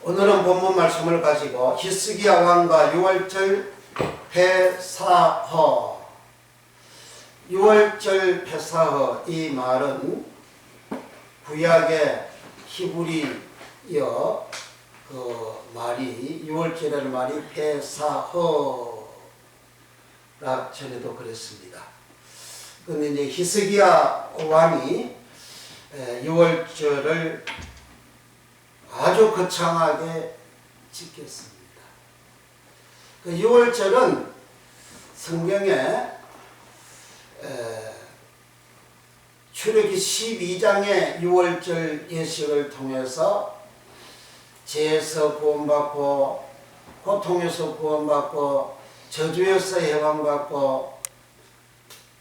오늘은 본문 말씀을 가지고 히스기야 왕과 유월절 패사허, 유월절 패사허, 이 말은 구약의 히브리어 그 말이, 유월절이라는 말이 패사허라 전에도 그랬습니다. 근데 이제 히스기야 왕이 유월절을 아주 거창하게 지켰습니다. 그 유월절은 성경에 출애굽기 12장의 유월절 예식을 통해서 죄에서 구원받고 고통에서 구원받고 저주에서 해방받고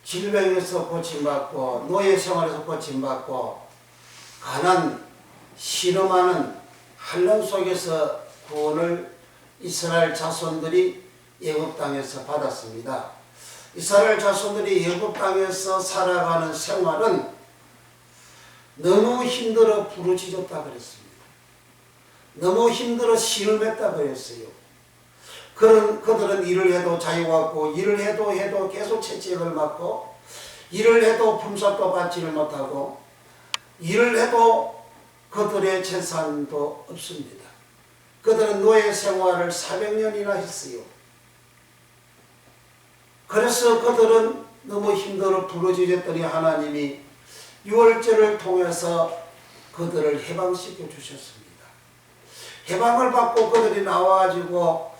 질병에서 고침받고 노예 생활에서 고침받고 가난 실험하는 환난 속에서 구원을 이스라엘 자손들이 애굽 땅에서 받았습니다. 이스라엘 자손들이 애굽 땅에서 살아가는 생활은 너무 힘들어 부르짖었다 그랬습니다. 너무 힘들어 실험했다 그랬어요. 그들은 일을 해도 자유가 없고, 일을 해도 계속 채찍을 맞고, 일을 해도 품삯도 받지를 못하고, 일을 해도 그들의 재산도 없습니다. 그들은 노예 생활을 400년이나 했어요. 그래서 그들은 너무 힘들어 부르짖었더니 하나님이 유월절을 통해서 그들을 해방시켜 주셨습니다. 해방을 받고 그들이 나와가지고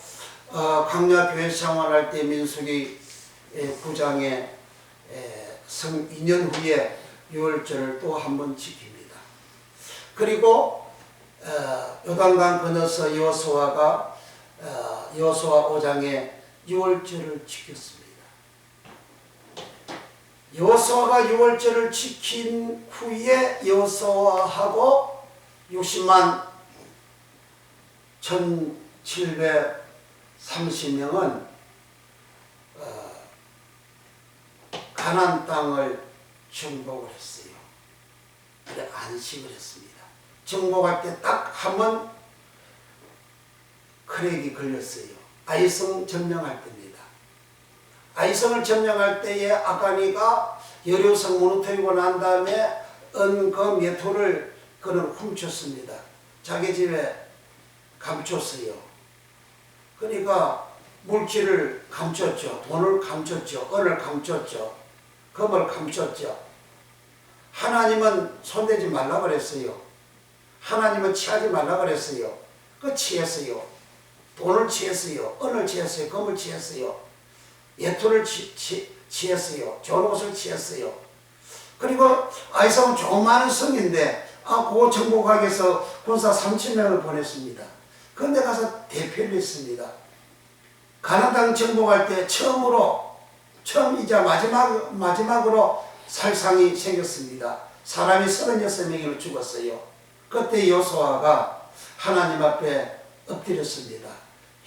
광야 교회 생활할 때 민수기 9장에 2년 후에 유월절을 또 한 번 지킵니다. 그리고 요단강 건너서 여호수아가 여호수아 5장에 유월절을 지켰습니다. 여호수아가 유월절을 지킨 후에 여호수아하고 60만 1730명은 가나안 땅을 정복을 했어요. 그래 안식을 했습니다. 정복할 때 딱 한 번 크랙이 걸렸어요. 아이성 점령할 때입니다. 아이성을 점령할 때에 아가니가 여리고성 무너뜨리고 난 다음에 은금 예토를 그는 훔쳤습니다. 자기 집에 감췄어요. 그러니까 물질을 감췄죠. 돈을 감췄죠. 은을 감췄죠. 금을 감췄죠. 하나님은 손대지 말라 그랬어요. 하나님은 취하지 말라 그랬어요. 그 취했어요. 돈을 취했어요. 은을 취했어요. 금을 취했어요. 예토를 취했어요. 좋은 옷을 취했어요. 그리고 아이성은 조그마한 성인데 그거 정복하기 위해서 군사 3000명을 보냈습니다. 그런데 가서 대패를 했습니다. 가나안 땅 정복할 때 처음이자 마지막으로 살상이 생겼습니다. 사람이 36명이 죽었어요. 그때 여호수아가 하나님 앞에 엎드렸습니다.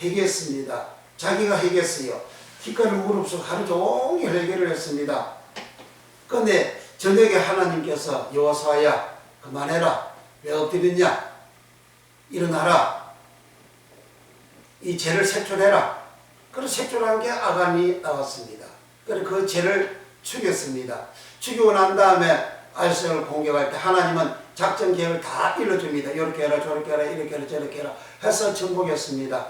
회개했습니다. 자기가 회개했어요. 기꺼이 무릎 속 하루 종일 회개를 했습니다. 그런데 저녁에 하나님께서 여호수아야 그만해라. 왜 엎드렸냐? 일어나라. 이 죄를 색출해라. 그래서 색출한 게 아간이 나왔습니다. 그래서 그 죄를 죽였습니다. 죽이고 난 다음에 아이성을 공격할 때 하나님은 작전 계획을 다 일러줍니다. 이렇게 해라 저렇게 해라 이렇게 해라 저렇게 해라 해서 정복했습니다.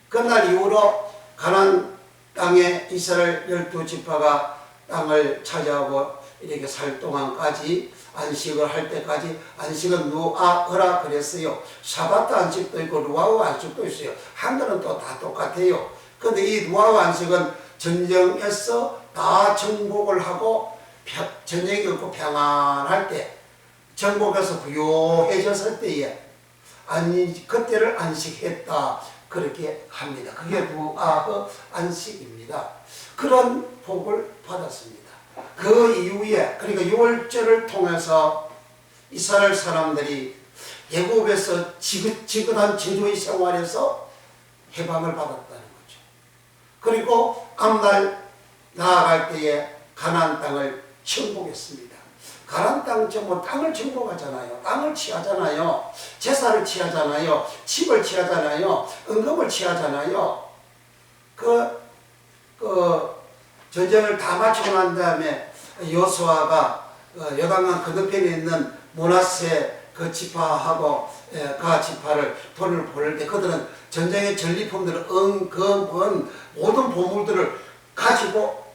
그날 이후로 가나안 땅에 이스라엘 12지파가 땅을 차지하고 이렇게 살 동안까지 안식을 할 때까지 안식은 루아흐라 그랬어요. 샤바트 안식도 있고 루아흐 안식도 있어요. 한글은 또 다 똑같아요. 그런데 이 루아흐 안식은 전쟁에서 다 정복을 하고 전쟁이 없고 평안할 때, 정복해서 부유해졌을 때에 그때를 안식했다 그렇게 합니다. 그게 루아흐 안식입니다. 그런 복을 받았습니다. 그 이후에 그러니까 유월절을 통해서 이스라엘 사람들이 애굽에서 지긋한 저주의 생활에서 해방을 받았다는 거죠. 그리고 앞날 나아갈 때에 가나안 땅을 정복했습니다. 가나안 땅 정복, 땅을 정복하잖아요. 땅을 취하잖아요. 제사를 취하잖아요. 집을 취하잖아요. 은금을 취하잖아요. 전쟁을 다 마치고 난 다음에 여호수아가 요단강 건너편에 있는 므낫세 그 지파하고 가 지파를 돈을 보낼 때 그들은 전쟁의 전리품들을 모든 보물들을 가지고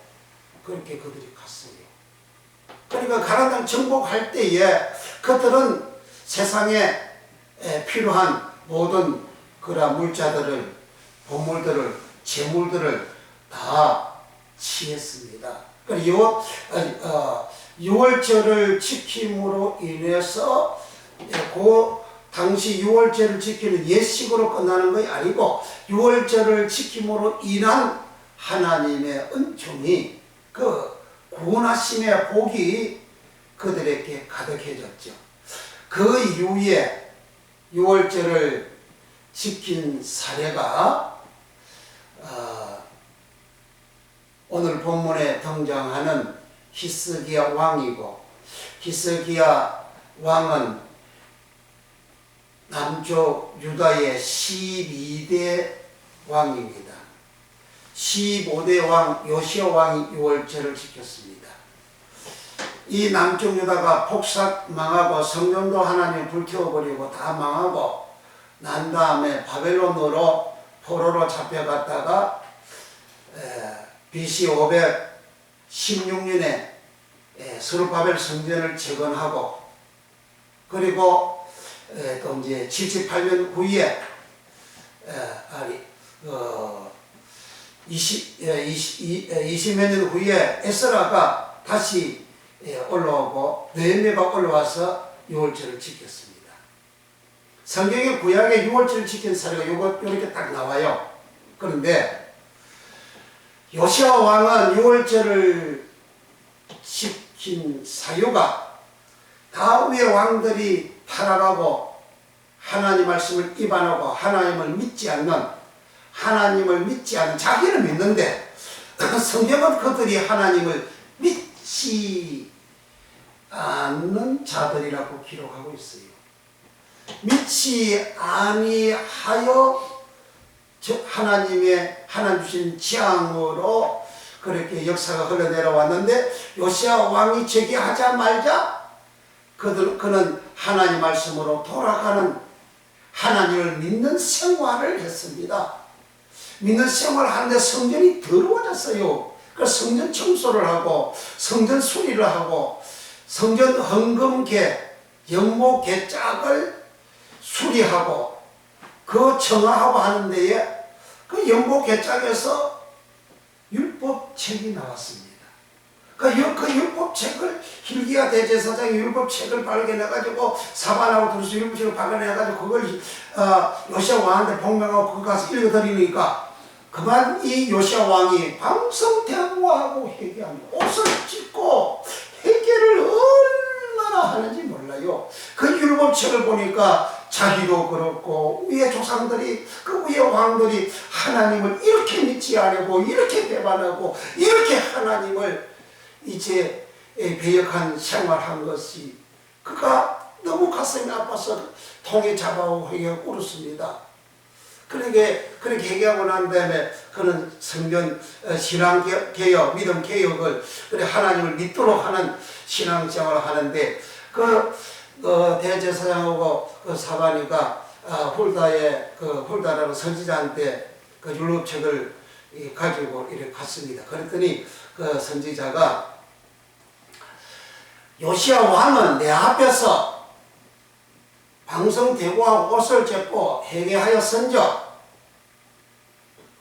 그렇게 그들이 갔어요. 그러니까 가나안 땅 정복할 때에 그들은 세상에 필요한 모든 그런 물자들을, 보물들을, 재물들을 다 취했습니다. 그리고 유월절을 지킴으로 인해서 그 당시 유월절을 지키는 예식으로 끝나는 것이 아니고 유월절을 지킴으로 인한 하나님의 은총이 그 구원하심의 복이 그들에게 가득해졌죠. 그 이후에 유월절을 지킨 사례가 오늘 본문에 등장하는 히스기야 왕이고, 히스기야 왕은 남쪽 유다의 12대 왕입니다. 15대 왕 요시야 왕이 유월절을 지켰습니다. 이 남쪽 유다가 폭삭 망하고 성전도 하나님 불태워버리고 다 망하고 난 다음에 바벨론으로 포로로 잡혀갔다가 BC 516년에 스룹바벨 성전을 재건하고 그리고 또 이제 78년 후에 20몇 년 후에 에스라가 다시 올라오고 느헤미야가 올라와서 유월절을 지켰습니다. 성경의 구약의 유월절을 지킨 사례가 이렇게 딱 나와요. 그런데 요시야 왕은 유월절을 지킨 사유가 다윗의 왕들이 타락하고 하나님 말씀을 위반하고 하나님을 믿지 않는 자기를 믿는데 성경은 그들이 하나님을 믿지 않는 자들이라고 기록하고 있어요. 믿지 아니하여 하나님 주신 지향으로 그렇게 역사가 흘러내려왔는데 요시야 왕이 제기하자마자 그는 하나님 말씀으로 돌아가는 하나님을 믿는 생활을 했습니다. 믿는 생활을 하는데 성전이 더러워졌어요. 그래서 성전 청소를 하고 성전 수리를 하고 성전 헌금계, 영모계 짝을 수리하고 그 정화하고 하는 데에 그 영모계 짝에서 율법책이 나왔습니다. 그 율법책을 hil기야 대제사장이 율법책을 발견해가지고 사반하고 두루스 율법책을 발견해가지고 그걸 요시야 왕한테 복명하고 그거 가서 읽어드리니까 그만 이 요시야 왕이 방성대모하고 회개합니다. 옷을 찢고 회개를 얼마나 하는지 몰라요. 그 율법책을 보니까 자기도 그렇고 위의 조상들이 그 위의 왕들이 하나님을 이렇게 믿지 않고 이렇게 배반하고 이렇게 하나님을 이제 배역한 생활한 것이 그가 너무 가슴이 아파서 통에 잡아오고 회개하고 울었습니다. 그렇게 회개하고 난 다음에 그는 성전 신앙개혁, 믿음 개혁을 그래 하나님을 믿도록 하는 신앙생활을 하는데 대제사장하고 사바니가 훌다라는 선지자한테 그 율법책을 가지고 이렇게 갔습니다. 그랬더니 그 선지자가 요시야 왕은 내 앞에서 방성대고하고 옷을 찢고 회개하여 선져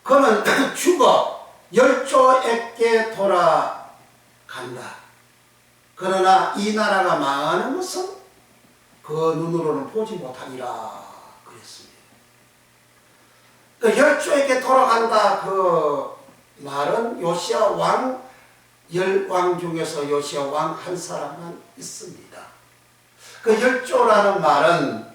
그는 죽어 열조에게 돌아간다. 그러나 이 나라가 망하는 것은 그 눈으로는 보지 못하리라 그랬습니다. 그 열조에게 돌아간다 그 말은 요시야 왕 10왕 중에서 요시야 왕 한 사람만 있습니다. 그 열조라는 말은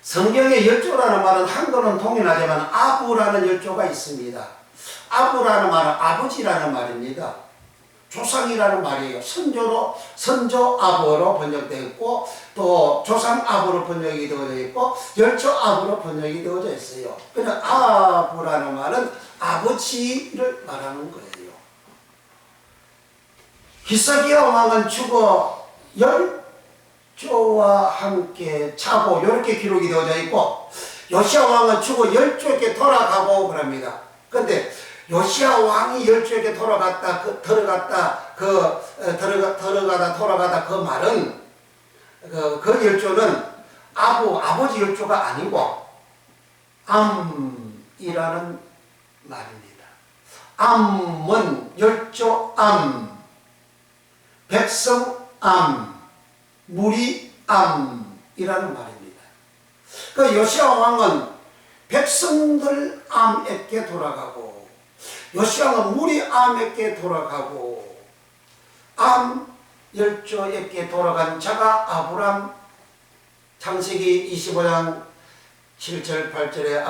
성경의 열조라는 말은 한글은 동일하지만 아부라는 열조가 있습니다. 아부라는 말은 아버지라는 말입니다. 조상이라는 말이에요. 선조 아버로 번역되어 있고, 또 조상 아버로 번역이 되어져 있고, 열조 아버로 번역이 되어져 있어요. 그냥 아버라는 말은 아버지를 말하는 거예요. 히스기야 왕은 죽어 열조와 함께 자고, 이렇게 기록이 되어져 있고, 요시야 왕은 죽어 열조에게 돌아가고 그럽니다. 근데 요시야 왕이 열조에게 돌아가다 돌아가다 그 말은 그 열조는 아버지 열조가 아니고 암이라는 말입니다. 암은 열조 암, 백성 암, 무리 암이라는 말입니다. 그 요시야 왕은 백성들 암에게 돌아가고, 요시야는 무리 암에게 돌아가고, 암 열조에게 돌아간 자가 아브람. 창세기 25장 7절 8절에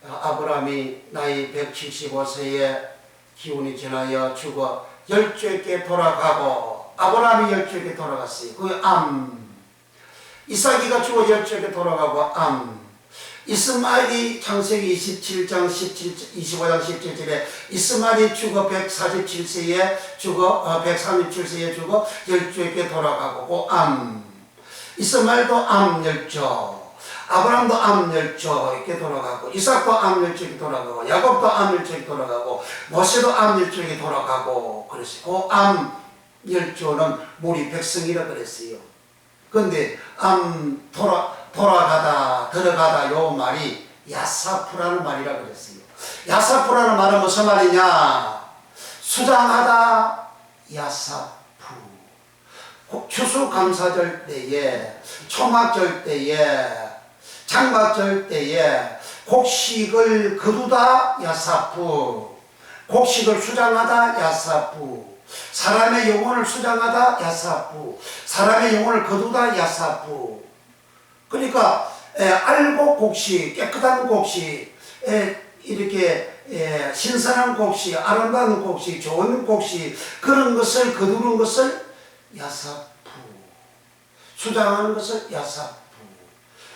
아브람이 나이 175세에 기운이 지나여 죽어 열조에게 돌아가고, 아브람이 열조에게 돌아갔어요. 그 암. 이삭이가 죽어 열조에게 돌아가고 암. 이스마엘이 창세기 25장 17절에 이스마엘이 죽어 137세에 죽어 137세에 죽어 열조에게 돌아가고 암. 이스마엘도 암 열조, 아브라함도 암 열조 이렇게 돌아가고, 이삭도 암 열조에게 돌아가고, 야곱도 암 열조에게 돌아가고, 모세도 암 열조에게 돌아가고 그랬어요. 그 암 열조는 무리 백성이라 그랬어요. 그런데 암 돌아가다 들어가다 요 말이 야사푸라는 말이라 그랬어요. 야사푸라는 말은 무슨 말이냐? 수장하다 야사푸. 추수감사절 때에, 초막절 때에, 장막절 때에 곡식을 거두다 야사푸, 곡식을 수장하다 야사푸, 사람의 영혼을 수장하다 야사푸, 사람의 영혼을 거두다 야사푸. 그러니까 알곡 곡식, 깨끗한 곡식, 이렇게 신선한 곡식, 아름다운 곡식, 좋은 곡식, 그런 것을 거두는 것을 야사푸, 수장하는 것을 야사푸,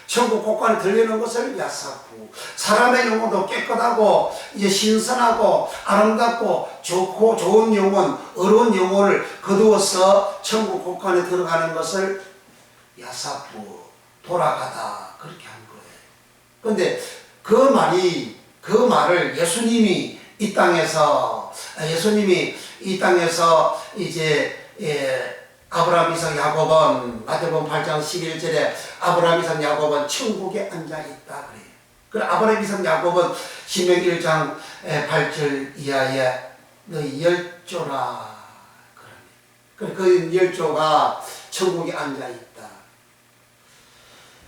천국 곳간에 들리는 것을 야사푸. 사람의 영혼도 깨끗하고 이제 신선하고 아름답고 좋고 좋은 영혼, 어려운 영혼을 거두어서 천국 곳간에 들어가는 것을 야사푸, 돌아가다, 그렇게 한 거예요. 그런데 그 말을 예수님이 이 땅에서 이제 아브라함, 이삭, 야곱은 마태복음 8장 11절에 아브라함, 이삭, 야곱은 천국에 앉아 있다 그래요. 그 아브라함, 이삭, 야곱은 신명기 1장 8절 이하에 너희 열조라 그러네. 그 열조가 천국에 앉아 있다.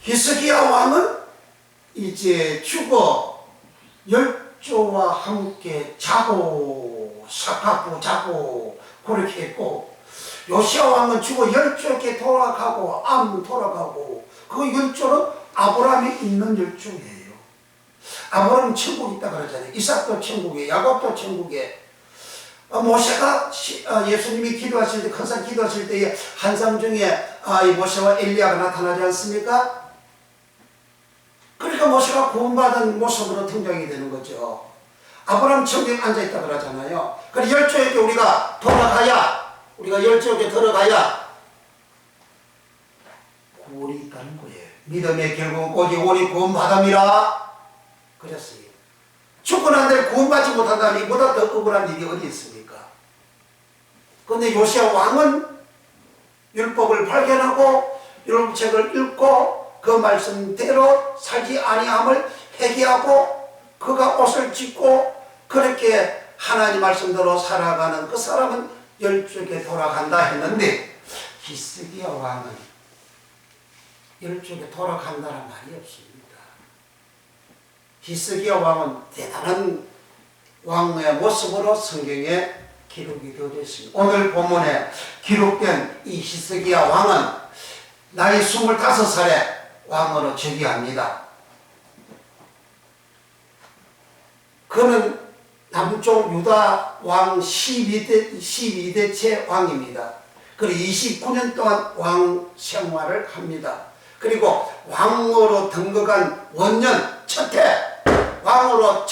히스기야 왕은 이제 죽어 열조와 함께 자고, 사파고 자고 그렇게 했고, 요시야 왕은 죽어 열조에게 돌아가고 암 돌아가고, 그 열조는 아브라함이 있는 열조예요. 아브라함은 천국에 있다 그러잖아요. 이삭도 천국에, 야곱도 천국에. 모세가 예수님이 기도하실 때, 큰산 기도하실 때에 한상 중에 이 모세와 엘리야가 나타나지 않습니까? 그러니까 모세가 구원받은 모습으로 등장이 되는 거죠. 아브라함 천국에 앉아있다 그러잖아요. 그래서 열조에게 우리가 열조에게 들어가야 구원이 있다는 거예요. 믿음의 결국은 오직 우리 구원받음이라 그랬어요. 죽고 난 뒤에 구원받지 못한다면 이보다 더 억울한 일이 어디 있습니까? 그런데 요시야 왕은 율법을 발견하고 율법책을 읽고 그 말씀대로 살지 아니함을 회개하고 그가 옷을 찢고 그렇게 하나님 말씀대로 살아가는 그 사람은 열조에게 돌아간다 했는데, 히스기야 왕은 열조에게 돌아간다는 말이 없습니다. 히스기야 왕은 대단한 왕의 모습으로 성경에 기록이 되어져 있습니다. 오늘 본문에 기록된 이 히스기야 왕은 나이 25살에 왕으로 즉위합니다. 그는 남쪽 유다 왕 12대째 왕입니다. 그리고 29년 동안 왕 생활을 합니다. 그리고 왕으로 등극한 원년 첫해, 왕으로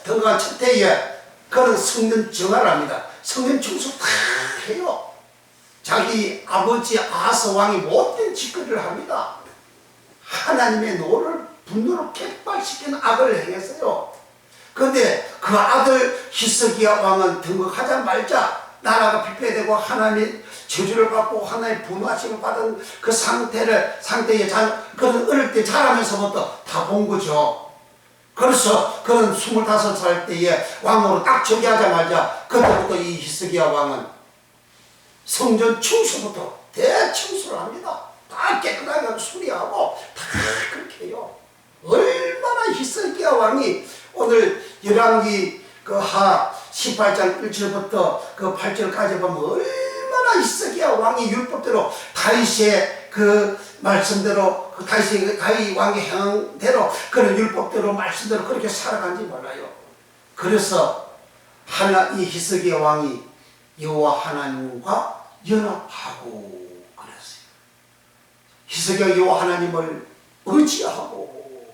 등극한 첫 해에 그는 성전 정화를 합니다. 성전 청소 다 해요. 자기 아버지 아하스 왕이 못된 짓거리를 합니다. 하나님의 분노를 객발시키는 악을 행했어요. 그런데 그 아들 히스기야 왕은 등극하자마자 나라가 피폐되고 하나님의 저주를 받고 하나님의 분노하심을 받은 그 상태에 그는 어릴 때 자라면서부터 다 본 거죠. 그래서 그는 25살 때에 왕으로 딱 즉위하자마자 그때부터 이 히스기야 왕은 성전 청소부터 대청소를 합니다. 다 깨끗하게 수리하고 다 그렇게 해요. 얼마나 히스기야 왕이 오늘 열왕기 그 하 18장 1절부터 그 8절까지 보면 얼마나 히스기야 왕이 율법대로 다윗의 그 말씀대로 그 다윗 왕의 행대로 그런 율법대로 말씀대로 그렇게 살아간지 몰라요. 그래서 이 히스기야 왕이 여호와 하나님과 연합하고 그랬어요. 히스기야 여호와 하나님을 의지하고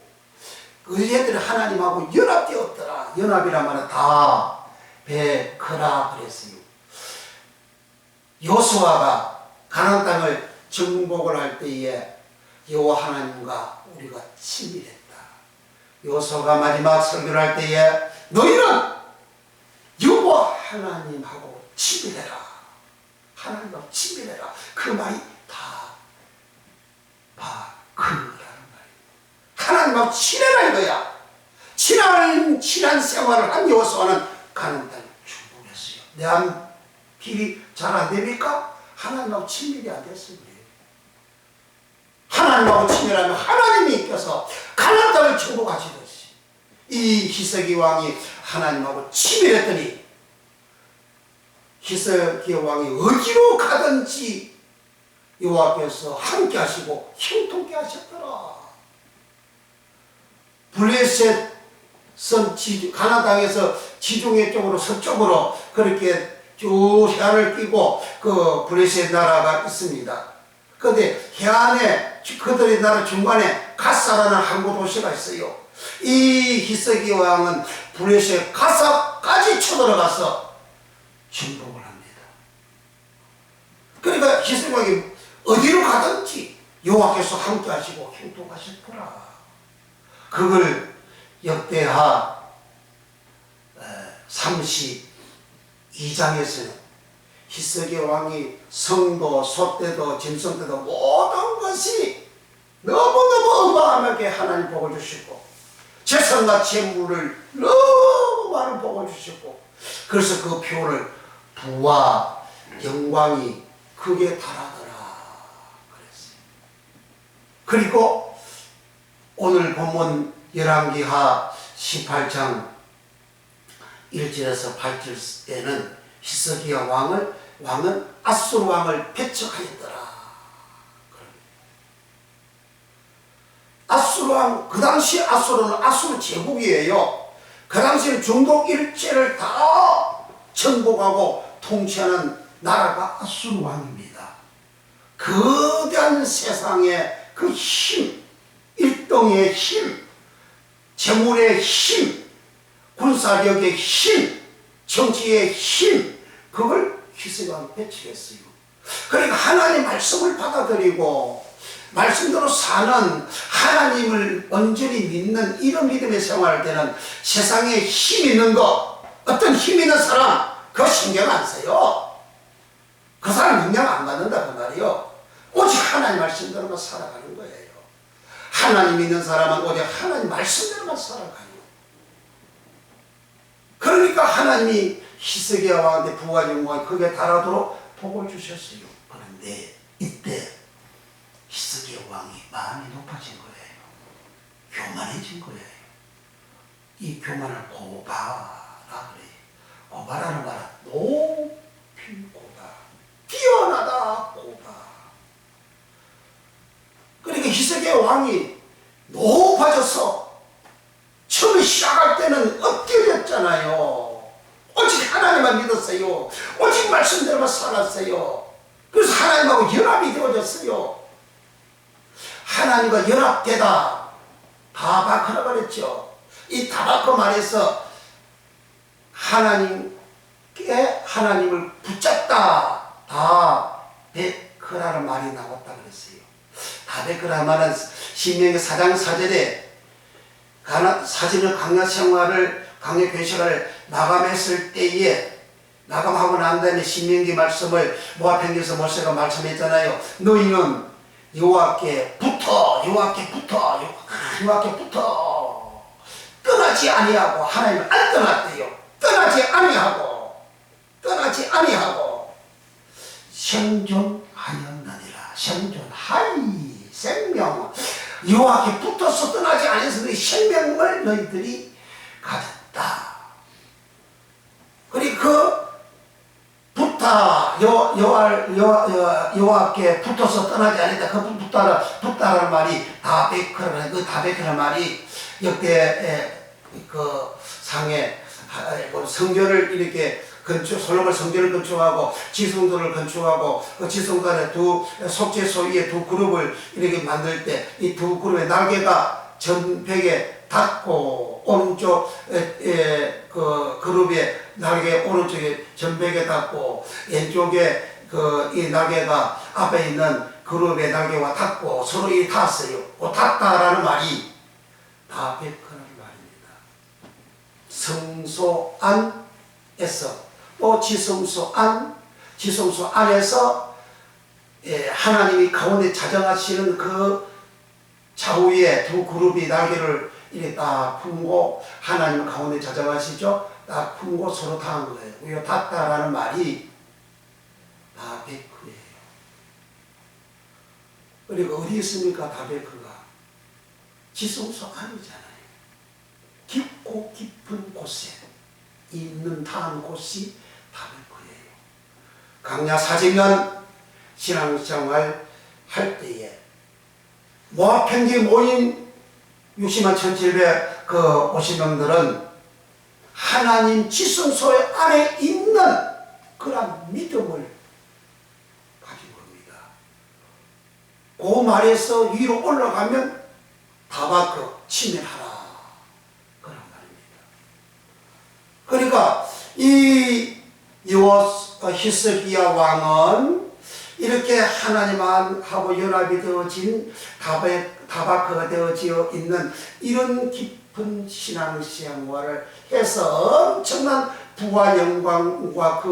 의지했더니 하나님하고 연합되었더라. 연합이란 말은 다 베크라 그랬어요. 여호수아가 가나안 땅을 정복을 할 때에 여호와 하나님과 우리가 친밀했다. 여호수아가 마지막 설교를 할 때에 너희는 여호와 하나님하고 친밀해라. 하나님하고 친밀해라. 그 말이 다 바크라는 말이에요. 하나님하고 친해라 이거야. 친한 생활을 한 여호수아는 가나안 땅을 정복했어요. 내한 길이 잘 안 됩니까? 하나님하고 친밀이 안 됐어요. 하나님하고 친밀하면 하나님이 이끌어서 가나안 땅을 정복하시듯이 이 히스기야 왕이 하나님하고 친밀했더니 히스기야 왕이 어디로 가든지 여호와께서 함께 하시고 형통케 하셨더라. 블레셋 선 가나안 땅에서 지중해 쪽으로 서쪽으로 그렇게 쭉 해안을 끼고 그 블레셋 나라가 있습니다. 그런데 해안에 그들의 나라 중간에 가사라는 항구 도시가 있어요. 이 히스기야 왕은 블레셋 가사까지 쳐들어가서 정복을 합니다. 그러니까 히스기야 왕이 어디로 가든지 여호와께서 함께 하시고 형통하셨더라. 그걸 역대하 32장에서는 히스기야 왕이 성도, 소떼도, 짐승떼도 모든 것이 너무너무 어마어마하게 하나님 복을 주시고 재산과 재물을 너무 많은 복을 주시고 그래서 그 표를 부와 영광이 크게 달하더라 그랬어요. 그리고 오늘 본문 열왕기하 18장 1절에서 8절에는 히스기야 왕은 아수르 왕을 배척하였더라. 아수르 왕, 그 당시 아수르는 아수르 제국이에요. 그 당시에 중동 일체를 다 정복하고 통치하는 나라가 아수르 왕입니다. 거대한 세상의 그 힘, 일동의 힘, 재물의 힘, 군사력의 힘, 정치의 힘, 그걸 히스기야 왕이 배치했어요. 그러니까 하나님 말씀을 받아들이고 말씀대로 사는 하나님을 온전히 믿는 이런 믿음의 생활할 때는 세상에 힘 있는 거, 어떤 힘 있는 사람 그거 신경 안 써요. 그 사람 영향 안 받는다 그 말이요. 오직 하나님 말씀대로만 살아가는 거예요. 하나님 믿는 사람은 오직 하나님 말씀대로만 살아가요. 그러니까 하나님이 히스기야 왕한테 부와 영광이 크게 달하도록 복을 주셨어요. 그런데 이때 히스기야 왕이 마음이 높아진 거예요. 교만해진 거예요. 이 교만을 고바라 그래요. 고바라는 말은 높이 고바, 뛰어나다 고바. 그러니까 히스기야 왕이 높아져서 처음에 시작할 때는 엎드렸잖아요. 오직 하나님만 믿었어요. 오직 말씀대로만 살았어요. 그래서 하나님하고 연합이 되어졌어요. 하나님과 연합되다 다바크라 그랬죠. 이 다바크 말에서 하나님을 붙잡다 다베크라는 말이 나왔다 그랬어요. 다베크라 말은 신명기 4장 4절에 사진을 강야 생활을 강야 교식을 마감했을 때에 마감하고 난 다음에 신명기 말씀을 모압행전에서 모세가 말씀했잖아요. 너희는 여호와께 붙어 떠나지 아니하고 하나님을 안 떠났대요. 떠나지 아니하고 생존하였느니라. 생존하리 생명 여호와께 붙어서 떠나지 아니해서 너희 생명을 너희들이 가졌다. 그리고 그 여호와께 붙어서 떠나지 않았다. 그 붙다라는 말이 다베크라는 그 다베크라는 말이 역대 그 상에 성전을 이렇게 솔로몬 성전을 건축하고 지성도를 건축하고 그 지성도 안에 두 속죄 소위의 두 그룹을 이렇게 만들 때 이 두 그룹의 날개가 전벽에 닿고 오른쪽 그 그룹의 날개 오른쪽에 전벽에 닿고 왼쪽에 그 이 날개가 앞에 있는 그룹의 날개와 닿고 서로 이 닿았어요. 그 닿다라는 말이 다베크라는 말입니다. 성소 안에서 또 지성소 안에서 하나님이 가운데 자정하시는 그 좌우에 두 그룹이 날개를 이렇게 딱 품고 하나님 가운데 자정하시죠. 딱 품고 서로 닿은 거예요. 이 닿다라는 말이 다베크예요. 그리고 어디 있습니까? 다베크가 지성소 안이잖아요. 깊고 깊은 곳에 있는 닿은 곳이 다베크예요. 강야 40년 신앙생활 할 때에 모압행지에 모인 60만 1700 50명들은 하나님 지성소 안에 있는 그런 믿음을 가진 겁니다. 그 말에서 위로 올라가면 다바크 치면하라 그런 말입니다. 그러니까 이 히스기야 왕은 이렇게 하나님하고 연합이 되어진 다바크가 되어지어 있는 이런 깊은 신앙생활을 해서 엄청난 부와 영광과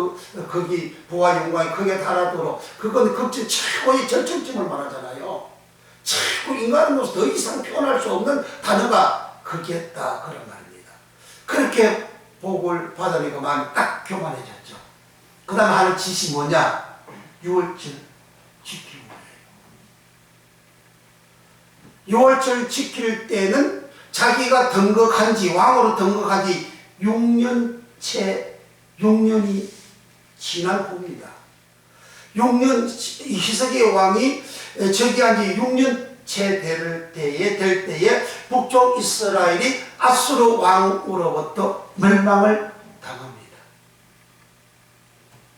거기 부와 영광이 극에 달하도록 그건 극진 최고의 절정점을 말하잖아요. 최고 인간으로서 더 이상 표현할 수 없는 단어가 극이었다 그런 말입니다. 그렇게 복을 받으니까 마음이 딱 교만해졌죠. 그 다음 하는 짓이 뭐냐? 6월절 지키는 거예요. 6월절 지킬 때는 자기가 왕으로 등극한 지 6년이 지난 후입니다. 6년, 히스기야 왕이 즉위한 지 6년째 될 때에 북쪽 이스라엘이 아수르 왕으로부터 멸망을 당합니다.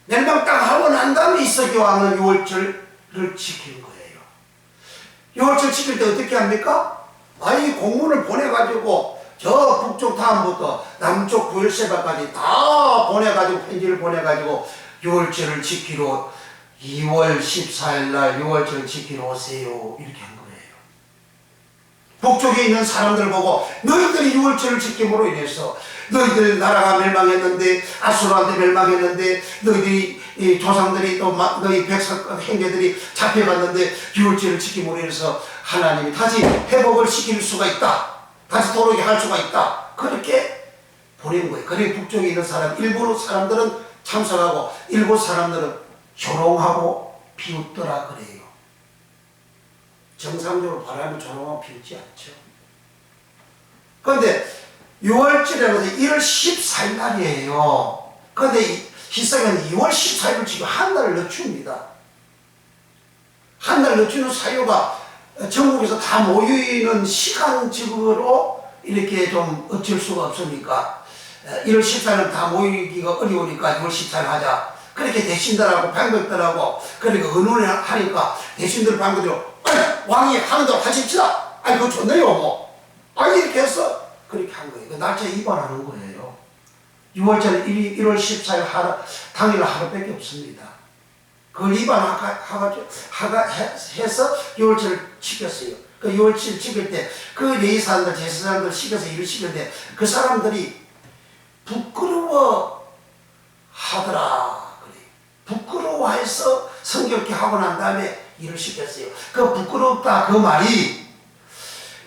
멸망당하고 난 다음에 히스기야 왕은 6월절을 지키는 거예요. 6월절 지킬 때 어떻게 합니까? 아이 공문을 보내가지고 저 북쪽 다음부터 남쪽 부엘세바까지 다 보내가지고 편지를 보내가지고 6월절을 지키러 2월 14일 날 6월절 지키러 오세요 이렇게 한 거예요. 북쪽에 있는 사람들 보고 너희들이 6월절을 지킴으로 인해서 너희들 나라가 멸망했는데 아수르한테 멸망했는데 너희들이 이 조상들이 또 너희 백성 행제들이 잡혀갔는데 6월절을 지킴으로 인해서 하나님이 다시 회복을 시킬 수가 있다. 다시 돌아오게 할 수가 있다. 그렇게 보낸 거예요. 그리고 북쪽에 있는 일부 사람들은 참석하고 일부 사람들은 조롱하고 비웃더라 그래요. 정상적으로 바람을 조롱하고 비웃지 않죠. 그런데 6월절이라고 1월 14일 날이에요. 그런데 히스기야는 2월 14일을 지금 한 달을 늦춥니다. 한 달 늦추는 사유가 전국에서 다 모이는 시간적으로 이렇게 좀 어쩔 수가 없으니까 1월 14일 다 모이기가 어려우니까 6월 14일 하자. 그렇게 대신들하고 방백들하고 그러니까 의논을 하니까 대신들 방백들이 왕이 하는 대로 하십시다. 아니 그거 좋네요 뭐. 아니 이렇게 해서 그렇게 한 거예요. 그 날짜 위반하는 거예요. 6월절 1월 14일 당일 하루밖에 없습니다. 그걸 해서 6월절을 지켰어요. 그 6월절 지킬 때 그 레위사람들 제사장들 시켜서 일을 시킬 때 그 사람들이 부끄러워 하더라. 그래. 부끄러워해서 성결케 하고 난 다음에 일을 시켰어요. 그 부끄럽다 그 말이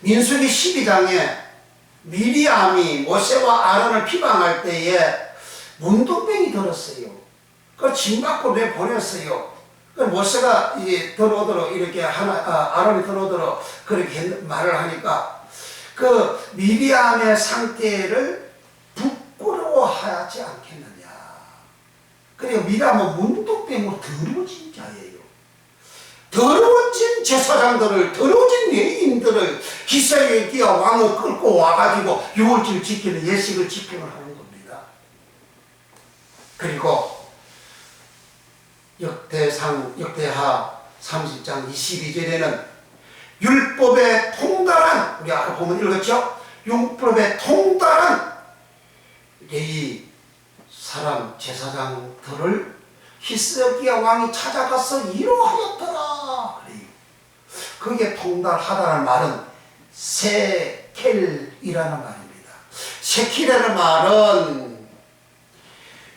민수기 12장에 미리암이 모세와 아론을 비방할 때에 문둥병이 들었어요. 그걸 징 받고 내보냈어요. 그 모세가 이제 들어오도록 이렇게 아론이 들어오도록 그렇게 말을 하니까 그 미리암의 상태를 부끄러워하지 않겠느냐. 그리고 미리암은 문둥병으로 더러워진 자예요. 더러워진 제사장들을, 더러워진 레위인들을 기사에게 왕을 끌고 와가지고 6월절 지키는 예식을 집행을 하는 겁니다. 그리고 역대하 30장 22절에는 율법에 통달한, 우리 아까 보면 읽었죠? 율법에 통달한 레위 사람 제사장들을 히스기야 왕이 찾아가서 이루하였더라. 그게 통달하다는 말은 세켈이라는 말입니다. 세켈이라는 말은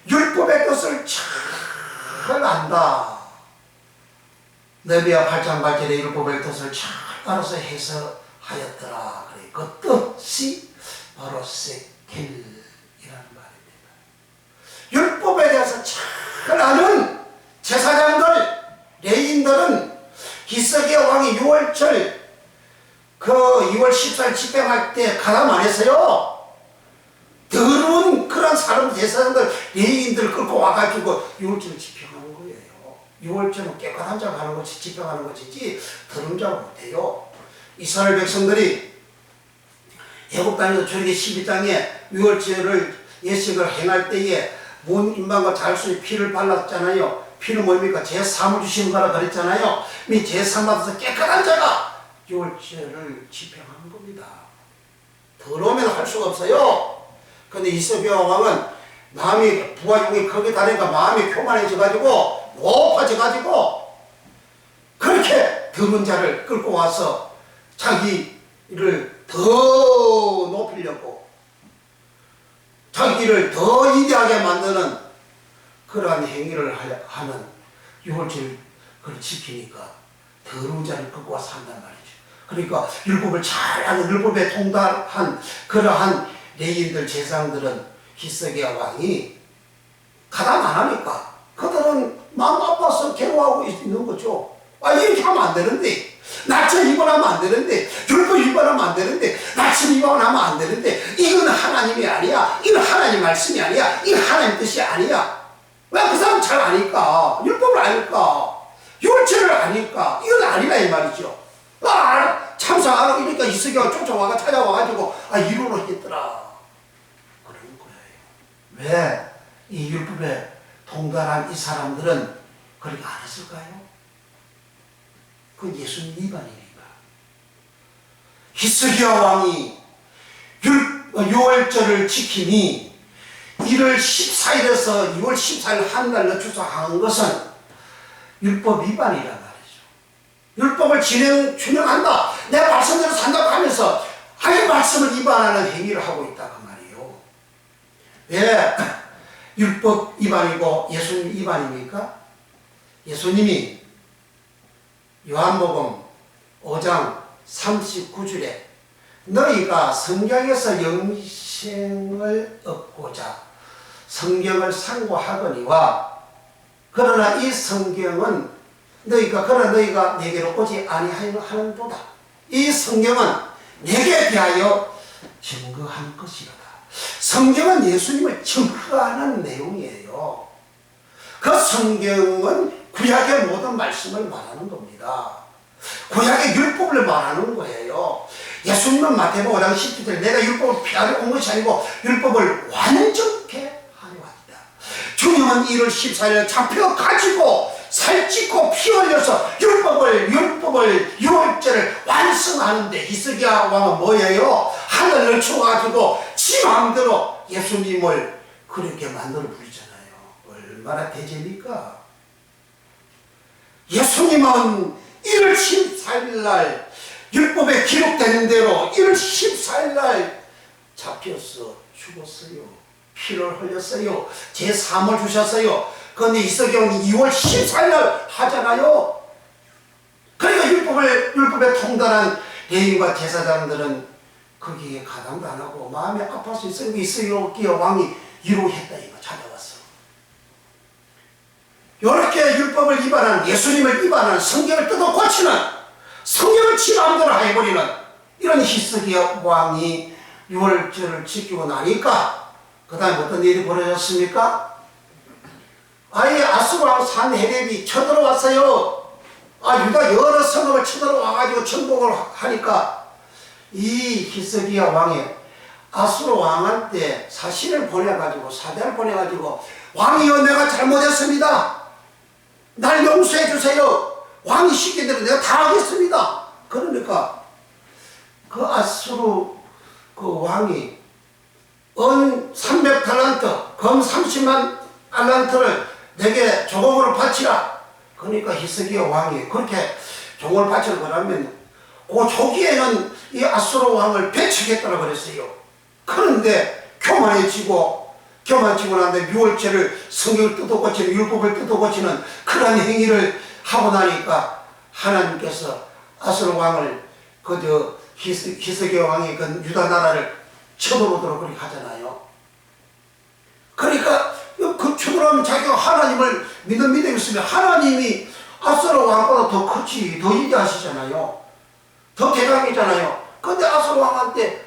율법의 뜻을 잘 안다. 느헤미야 8장 8절에 율법의 뜻을 잘 알아서 해석하였더라. 그 뜻이 바로 세켈이라는 말입니다. 율법에 대해서 잘 아는 제사장들, 레위인들은 히스기야 왕이 6월절 그 2월 14일 집행할 때 가담 안 했어요. 더러운 그런 사람 제사장들, 레위인들을 끌고 와가지고 6월절을 집행하는 거예요. 6월절은 깨끗한 자가 하는 것이 집행하는 것이지 더러운 자가 못해요. 이스라엘 백성들이 애굽 땅에서 출애굽기 12장에 6월절을 예식을 행할 때에 문 임방과 잘수에 피를 발랐잖아요. 피는 뭡니까? 제사함을 주시는 거라 그랬잖아요. 이 제사함 받아서 깨끗한 자가 6월절을 집행하는 겁니다. 더러우면 할 수가 없어요. 근데 히스기야 왕은 마음이 부하용이 크게 다니까 마음이 교만해져가지고 높아져가지고 그렇게 더러운 자를 끌고 와서 자기를 더 높이려고 자기를 더 위대하게 만드는 그러한 행위를 하는 6월절 그걸 지키니까 더러운 자를 끌고 와서 한단 말이죠. 그러니까 율법을 잘 아는 율법에 통달한 그러한 레위인들 제사장들은 히스기야 왕이 가담 안 하니까 그들은 마음 아파서 괴로워하고 있는 거죠. 아 이렇게 하면 안 되는데 날짜 위반하면 안 되는데 율법 위반하면 안 되는데 날짜 위반하면 안 되는데 이건 하나님이 아니야. 이건 하나님 말씀이 아니야. 이건 하나님 뜻이 아니야. 왜 그 사람 잘 아니까 율법을 아니까 율절을 아니까 이건 아니라 이 말이죠. 참사 안 하고 이러니까 히스기야가 쫓아와가 찾아와가지고 이루로 했더라 그러는 거예요. 왜 이 율법에 통달한 이 사람들은 그렇게 안 했을까요? 그건 예수님 위반이니까. 히스기야 왕이 6월절을 지키니 1월 14일에서 6월 14일 한 날 늦춰서 한 것은 율법 위반이란 말이죠. 율법을 준행한다. 내 말씀대로 산다고 하면서 아예 말씀을 위반하는 행위를 하고 있다 그 말이에요. 왜 율법 위반이고 예수님 위반입니까? 예수님이 요한복음 5장 39절에 너희가 성경에서 영생을 얻고자 성경을 상고하거니와 그러나 이 성경은 그러나 너희가 내게로 오지 아니하는도다. 이 성경은 내게 대하여 증거하는 것이로다. 성경은 예수님을 증거하는 내용이에요. 그 성경은 구약의 모든 말씀을 말하는 겁니다. 구약의 율법을 말하는 거예요. 예수님은 마태복음 5장 10절에 내가 율법을 폐하러 온 것이 아니고 율법을 완전케 하려 왔다. 주님은 이를 14일 잡혀가지고 살찌고 피 흘려서 율법을 6월절을 완성하는데 히스기야 왕은 뭐예요? 하늘을 쳐가지고 지 마음대로 예수님을 그렇게 만들어 부리잖아요. 얼마나 대죄입니까? 예수님은 1월 14일 날 율법에 기록되는 대로 1월 14일 날 잡혀서 죽었어요. 피를 흘렸어요. 제3을 주셨어요. 그런데 이석경이 2월 14일 날 하잖아요. 그러니까 율법에 통달한 레위인과 제사장들은 거기에 가담도 안 하고 마음이 아파서 이석기야 왕이 위로했다 이거 찾아왔어. 이렇게 율법을 위반한, 예수님을 위반한, 성경을 뜯어 고치는, 성경을 지 마음대로 해버리는 이런 히스기야 왕이 6월절을 지키고 나니까 그 다음에 어떤 일이 벌어졌습니까? 아예 아수르 왕 산헤렙이 쳐들어왔어요. 유다 여러 성읍을 쳐들어와가지고 정복을 하니까 이 히스기야 왕이 아수르 왕한테 사신을 보내가지고 사대를 보내가지고 왕이여 내가 잘못했습니다. 날 용서해 주세요. 왕이 시킨 대로 내가 다 하겠습니다. 그러니까 그 아수르 그 왕이 은 300달란트 검 30만 달란트를 내게 조공으로 바치라. 그러니까 히스기야 왕이 그렇게 조공을 바치라 그러면 그 초기에는 이 아수르 왕을 배척했다고 그랬어요. 그런데 교만해지고 난 다음에 6월절을 성경을 뜯어고치는 율법을 뜯어고치는 그런 행위를 하고 나니까 하나님께서 아수르 왕을 히스기야 왕이 그 유다 나라를 쳐들어오도록 그렇게 하잖아요. 그러니까 그 쳐들어오면 자기가 하나님을 믿는 믿음이 있으면 하나님이 아수르 왕보다 더 크지, 더 위대하시잖아요. 더 대강이잖아요. 근데 아수르 왕한테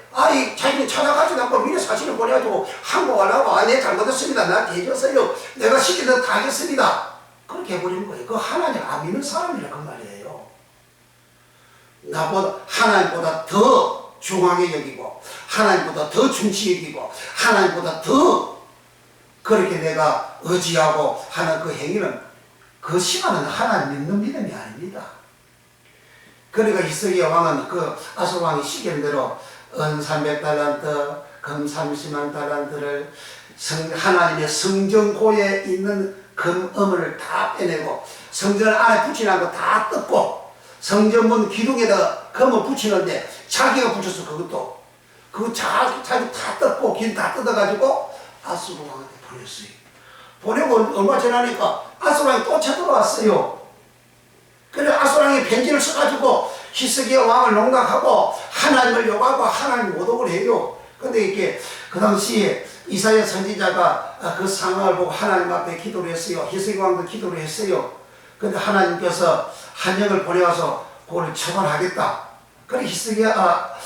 자기는 찾아가지고 않고 미리 사신을 보내가지고 항복하려고 내 잘못했습니다. 나한테 해줬어요. 내가 시킨 대로 다 하겠습니다. 그렇게 해버리는 거예요. 그 하나님 안 믿는 사람이라 그 말이에요. 나보다 하나님보다 더 중하게 여기고 하나님보다 더 중시 여기고 하나님보다 더 그렇게 내가 의지하고 하는 그 행위는 그 시간은 하나님 믿는 믿음이 아닙니다. 그러니까 히스기야 왕은 그 아수르 왕이 시킨 대로 은 300달란트, 금 30만 달란트를 하나님의 성전고에 있는 금음을 다 빼내고 성전 안에 붙이는 거 다 뜯고 성전문 기둥에다 금을 붙이는데 자기가 붙였어. 그것도 그거 자기 다 뜯고 길 다 뜯어가지고 아수르 왕한테 보냈어요. 보내고 얼마 지나니까 아수르 왕이 또 쳐들어왔어요. 그래 아수르 왕이 편지를 써가지고 히스기야 왕을 농락하고 하나님을 욕하고 하나님 모독을 해요. 근데 이렇게 그 당시에 이사야 선지자가 그 상황을 보고 하나님 앞에 기도를 했어요. 히스기야 왕도 기도를 했어요. 근데 하나님께서 한영을 보내와서 그걸 처벌하겠다. 그래 이사야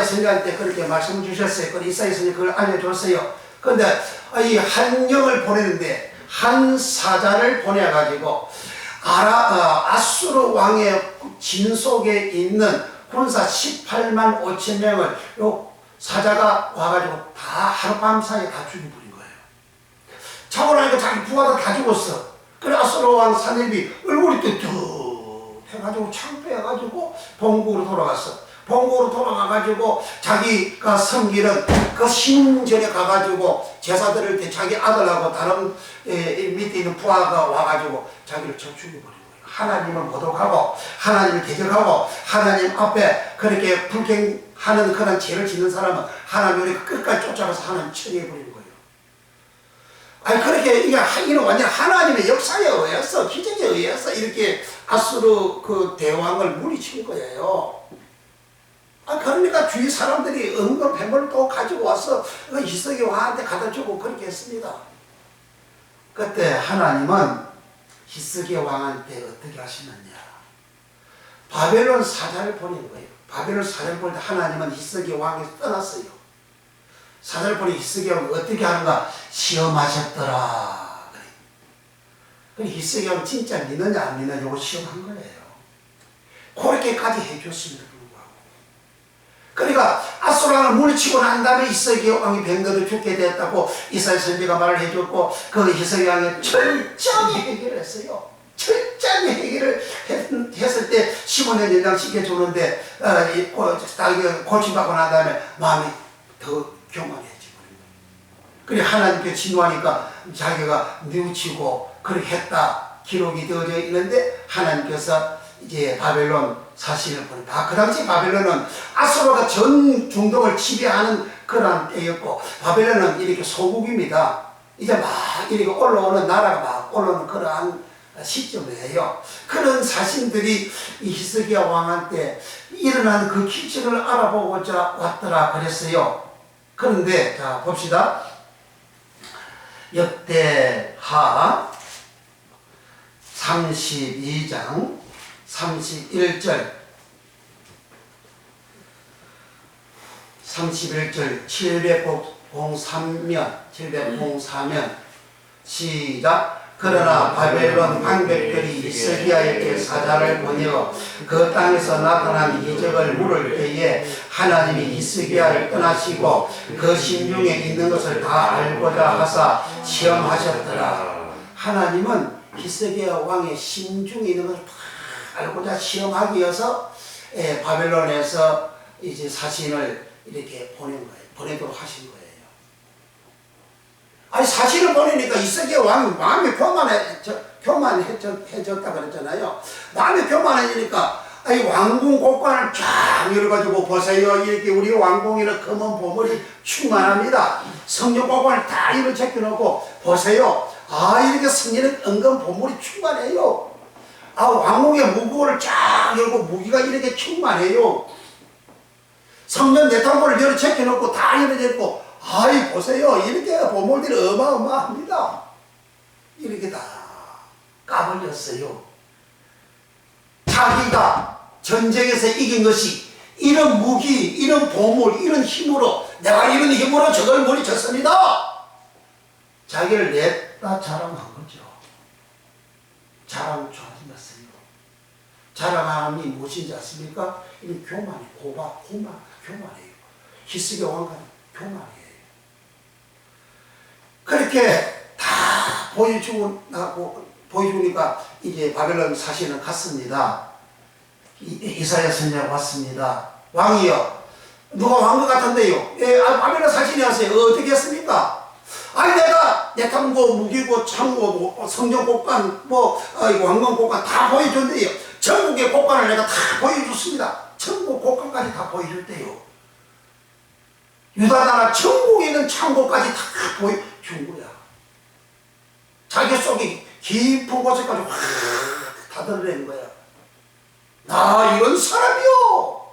선지자한테 그렇게 말씀을 주셨어요. 그래 이사야 선지자 그걸 알려줬어요. 근데 이 한영을 보내는데 한 사자를 보내가지고 아수르 왕의 진 속에 있는 군사 18만 5천 명을 요 사자가 와가지고 다 하룻밤 사이에 다 죽여버린 거예요. 자고 나니까 자기 부하가 다 죽었어. 그래 아수르 왕 산헤립이 얼굴이 뚜뚜 해가지고 창피해가지고 본국으로 돌아갔어. 본국으로 돌아가가지고 자기가 섬기는 그 신전에 가가지고 제사드릴 때 자기 아들하고 다른 밑에 있는 부하가 와가지고 자기를 쳐 죽여버린 거예요. 하나님을 모독하고 하나님을 대적하고 하나님 앞에 그렇게 불경하는 그런 죄를 짓는 사람은 하나님을 끝까지 쫓아가서 하나님 처리해버리는 거예요. 그렇게 이는 완전 하나님의 역사에 의해서 기적에 의해서 이렇게 아수르 그 대왕을 물리친 거예요. 그러니까 주위 사람들이 은근 뱀을 또 가지고 와서 히스기야 왕한테 갖다 주고 그렇게 했습니다. 그때 하나님은 히스기야 왕한테 어떻게 하시느냐. 바벨론 사자를 보낸 거예요. 바벨론 사자를 보낼 때 하나님은 히스기야 왕에서 떠났어요. 사자를 보내 히스기야 왕이 어떻게 하는가 시험하셨더라. 그래 히스기야 왕 진짜 믿느냐 안 믿느냐 이거 시험한 거예요. 그렇게까지 해줬습니다. 그러니까 아수라를 물리치고 난 다음에 이스라엘 왕이 병들어 죽게 되었다고 이사야 선지가 말을 해줬고, 그 이스라엘 왕이 철저히 해결했어요. 철저히 해결을 했을 때 15년 연장 시켜주는데 고침받고 난 다음에 마음이 더 교만해지고, 그래 하나님께 진노하니까 자기가 뉘우치고 그렇게 했다 기록이 되어져 있는데, 하나님께서 이제 바벨론 사신을 보낸다. 그 당시 바벨론은 아수르가 전 중동을 지배하는 그런 때였고, 바벨론은 이렇게 소국입니다. 이제 막 이렇게 올라오는 나라가 막 올라오는 그러한 시점이에요. 그런 사신들이 이 히스기야 왕한테 일어난 그 기적을 알아보고자 왔더라 그랬어요. 그런데 자 봅시다. 역대하 32장 31절 703년 시작. 그러나 바벨론 방백들이 히스기야에게 사자를 보내어 그 땅에서 나타난 기적을 물을 때에 하나님이 히스기야를 떠나시고 그 심중에 있는 것을 다 알고자 하사 시험하셨더라. 하나님은 히스기야 왕의 심중에 있는 것을 다 알고자 시험하기 위해서 바벨론에서 이제 사신을 이렇게 보낸 거예요. 보내도록 하신 거예요. 아니 사신을 보내니까 히스기야 왕이 마음이 교만해졌다 그랬잖아요. 마음이 교만해지니까 아니 왕궁 곳간을 쫙 열어가지고 보세요. 이렇게 우리 왕궁에는 검은 보물이 충만합니다. 성전 곳간을 다 이렇게 제껴놓고 보세요. 아 이렇게 성전에 은근 보물이 충만해요. 아 왕궁의 무구를 쫙 열고 무기가 이렇게 충만해요. 성전 내탕고를 열어 제껴놓고 다 열어졌고, 아이 보세요. 이렇게 보물들이 어마어마합니다. 이렇게 다 까불렸어요. 자기가 전쟁에서 이긴 것이 이런 무기, 이런 보물, 이런 힘으로, 내가 이런 힘으로 저걸 물리쳤습니다. 자기를 냈다 자랑한 거죠. 자랑 좋아졌어요. 자랑함이 무엇인지 아십니까? 이 교만이 교만해요. 히스기야 왕은 교만이에요. 그렇게 다 보여주니까 이제 바벨론 사신은 갔습니다. 이사야 선지자가 왔습니다. 왕이여, 누가 왕 것 같은데요? 바벨론 사신이 왔어요. 어떻게 했습니까? 아니 내가 내탐고 무기고 창고 성전 곳간 왕궁 곳간 다 보여줬는데요. 전국의 곳간을 내가 다 보여줬습니다. 천국 곳간까지 다 보여줬대요. 유다 나라 천국에 있는 창고까지 다 보여준 거야. 자기 속이 깊은 곳에까지 확 다 드러낸 거야. 나 이런 사람이요.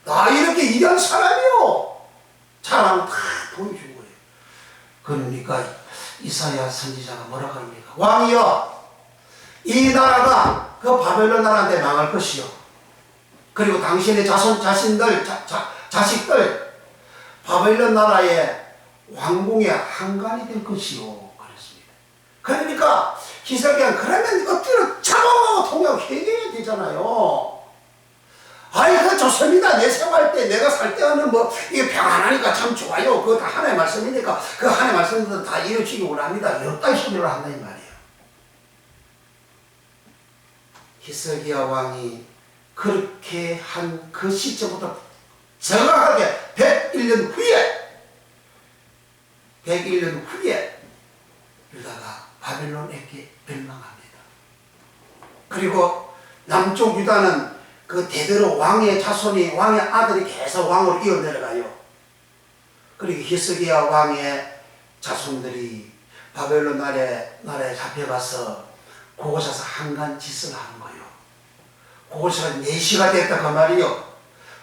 나 이렇게 일한 사람이요. 자랑 다 보여준 거예요. 그러니까 이사야 선지자가 뭐라 그럽니까? 왕이여, 이 나라가 그 바벨론 나라한테 망할 것이요. 그리고 당신의 자식들 바벨론 나라의 왕궁의 한간이 될 것이요. 그랬습니다. 그러니까 히스기야는 그러면 어떻게 잡아가고 통역 해결해야 되잖아요. 아이 그 좋습니다. 내 생활 때 내가 살 때는 이게 평안하니까 참 좋아요. 그거 다 하나의 말씀이니까 그 하나의 말씀도 다 이루어지기 원합니다. 여기까지 소리를 한다 이 말이에요. 히스기야 왕이 그렇게 한 그 시점부터 정확하게 101년 후에 유다가 바벨론에게 멸망합니다. 그리고 남쪽 유다는 그 대대로 왕의 자손이, 왕의 아들이 계속 왕으로 이어내려가요. 그리고 히스기야 왕의 자손들이 바벨론 나라에 잡혀가서 그곳에서 한간 짓을 하는 거예요. 그곳에서 내시가 됐다 그 말이요.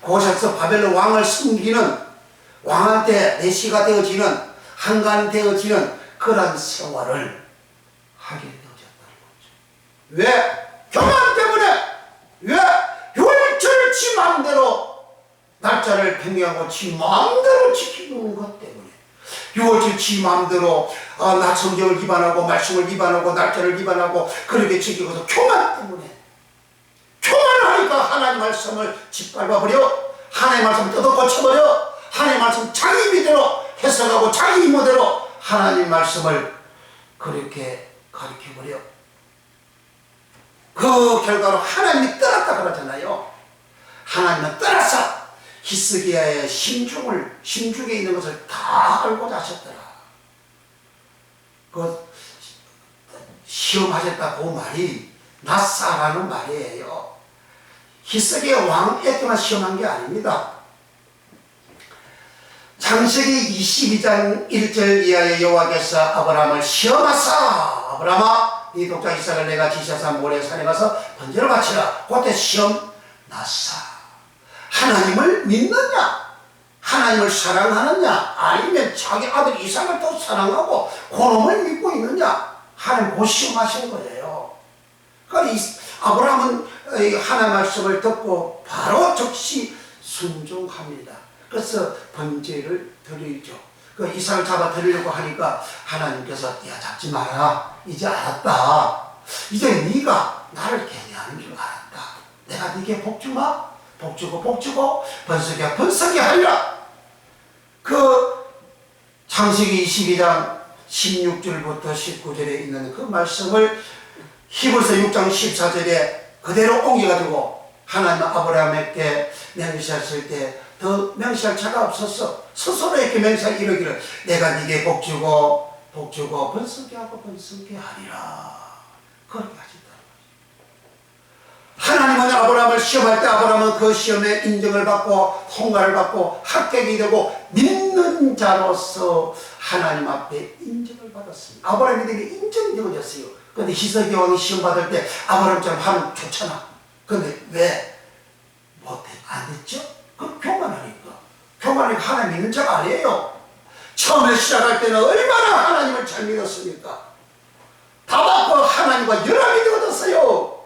그곳에서 바벨론 왕을 숨기는, 왕한테 내시가 되어지는, 한간되어지는 그런 생활을 하게 되어졌다는 거죠. 왜? 교만 때문에! 왜? 율절을 지 마음대로 날짜를 변경하고 지 마음대로 지키는 것 때문에, 6월절 지 마음대로 나 성경을 위반하고 말씀을 위반하고 날짜를 위반하고 그렇게 지키고서 교만 때문에, 교만을 하니까 하나님 말씀을 짓밟아버려 하나님의 말씀을 뜯어 고쳐버려. 하나님의 말씀 자기 미대로 해석하고 자기 임무대로 하나님 말씀을 그렇게 가르쳐버려. 그 결과로 하나님이 떠났다 그러잖아요. 하나님은 떠나서 히스기야의 심중에 있는 것을 다 알고자 하셨더라. 그 시험하셨다 그 말이 나사라는 말이에요. 히스기야 왕에게만 시험한 게 아닙니다. 창세기 22장 1절 이하의 여호와께서 아브라함을 시험하사 아브라함아 네 독자 이삭을 내가 지시하사 모래 산에 가서 번제를 바치라. 그때 시험 나사. 하나님을 믿느냐? 하나님을 사랑하느냐? 아니면 자기 아들 이삭을 더 사랑하고 그놈을 믿고 있느냐? 하나님 그 시험하신 거예요. 그러니까 아브라함은 하나님의 말씀을 듣고 바로 즉시 순종합니다. 그래서 번제를 드리죠. 그 이삭을 잡아 드리려고 하니까 하나님께서 야 잡지 마라. 이제 알았다. 이제 네가 나를 경외하는 줄 알았다. 내가 네게 복주마. 복주고 번성게 하리라. 그 창세기 22장 16절부터 19절에 있는 그 말씀을 히브리서 6장 14절에 그대로 옮겨가지고 하나님 아브라함에게 맹세하실 때 더 맹세할 자가 없었어. 스스로 이렇게 맹세할 이러기를 내가 네게 복주고 번성게 하고 번성게 하리라. 그렇게 하셨다. 하나님은 아브라함을 시험할 때 아브라함은 그 시험에 인정을 받고 통과를 받고 합격이 되고 믿는 자로서 하나님 앞에 인정을 받았습니다. 아브라함이 되게 인정이 되어졌어요. 그런데 히스기야 왕이 시험 받을 때 아브라함처럼 하면 좋잖아. 그런데 왜 못해? 안 됐죠? 그 교만하니까. 교만하니까 하나님 믿는 자가 아니에요. 처음에 시작할 때는 얼마나 하나님을 잘 믿었습니까? 다 받고 하나님과 연합이 되어졌어요.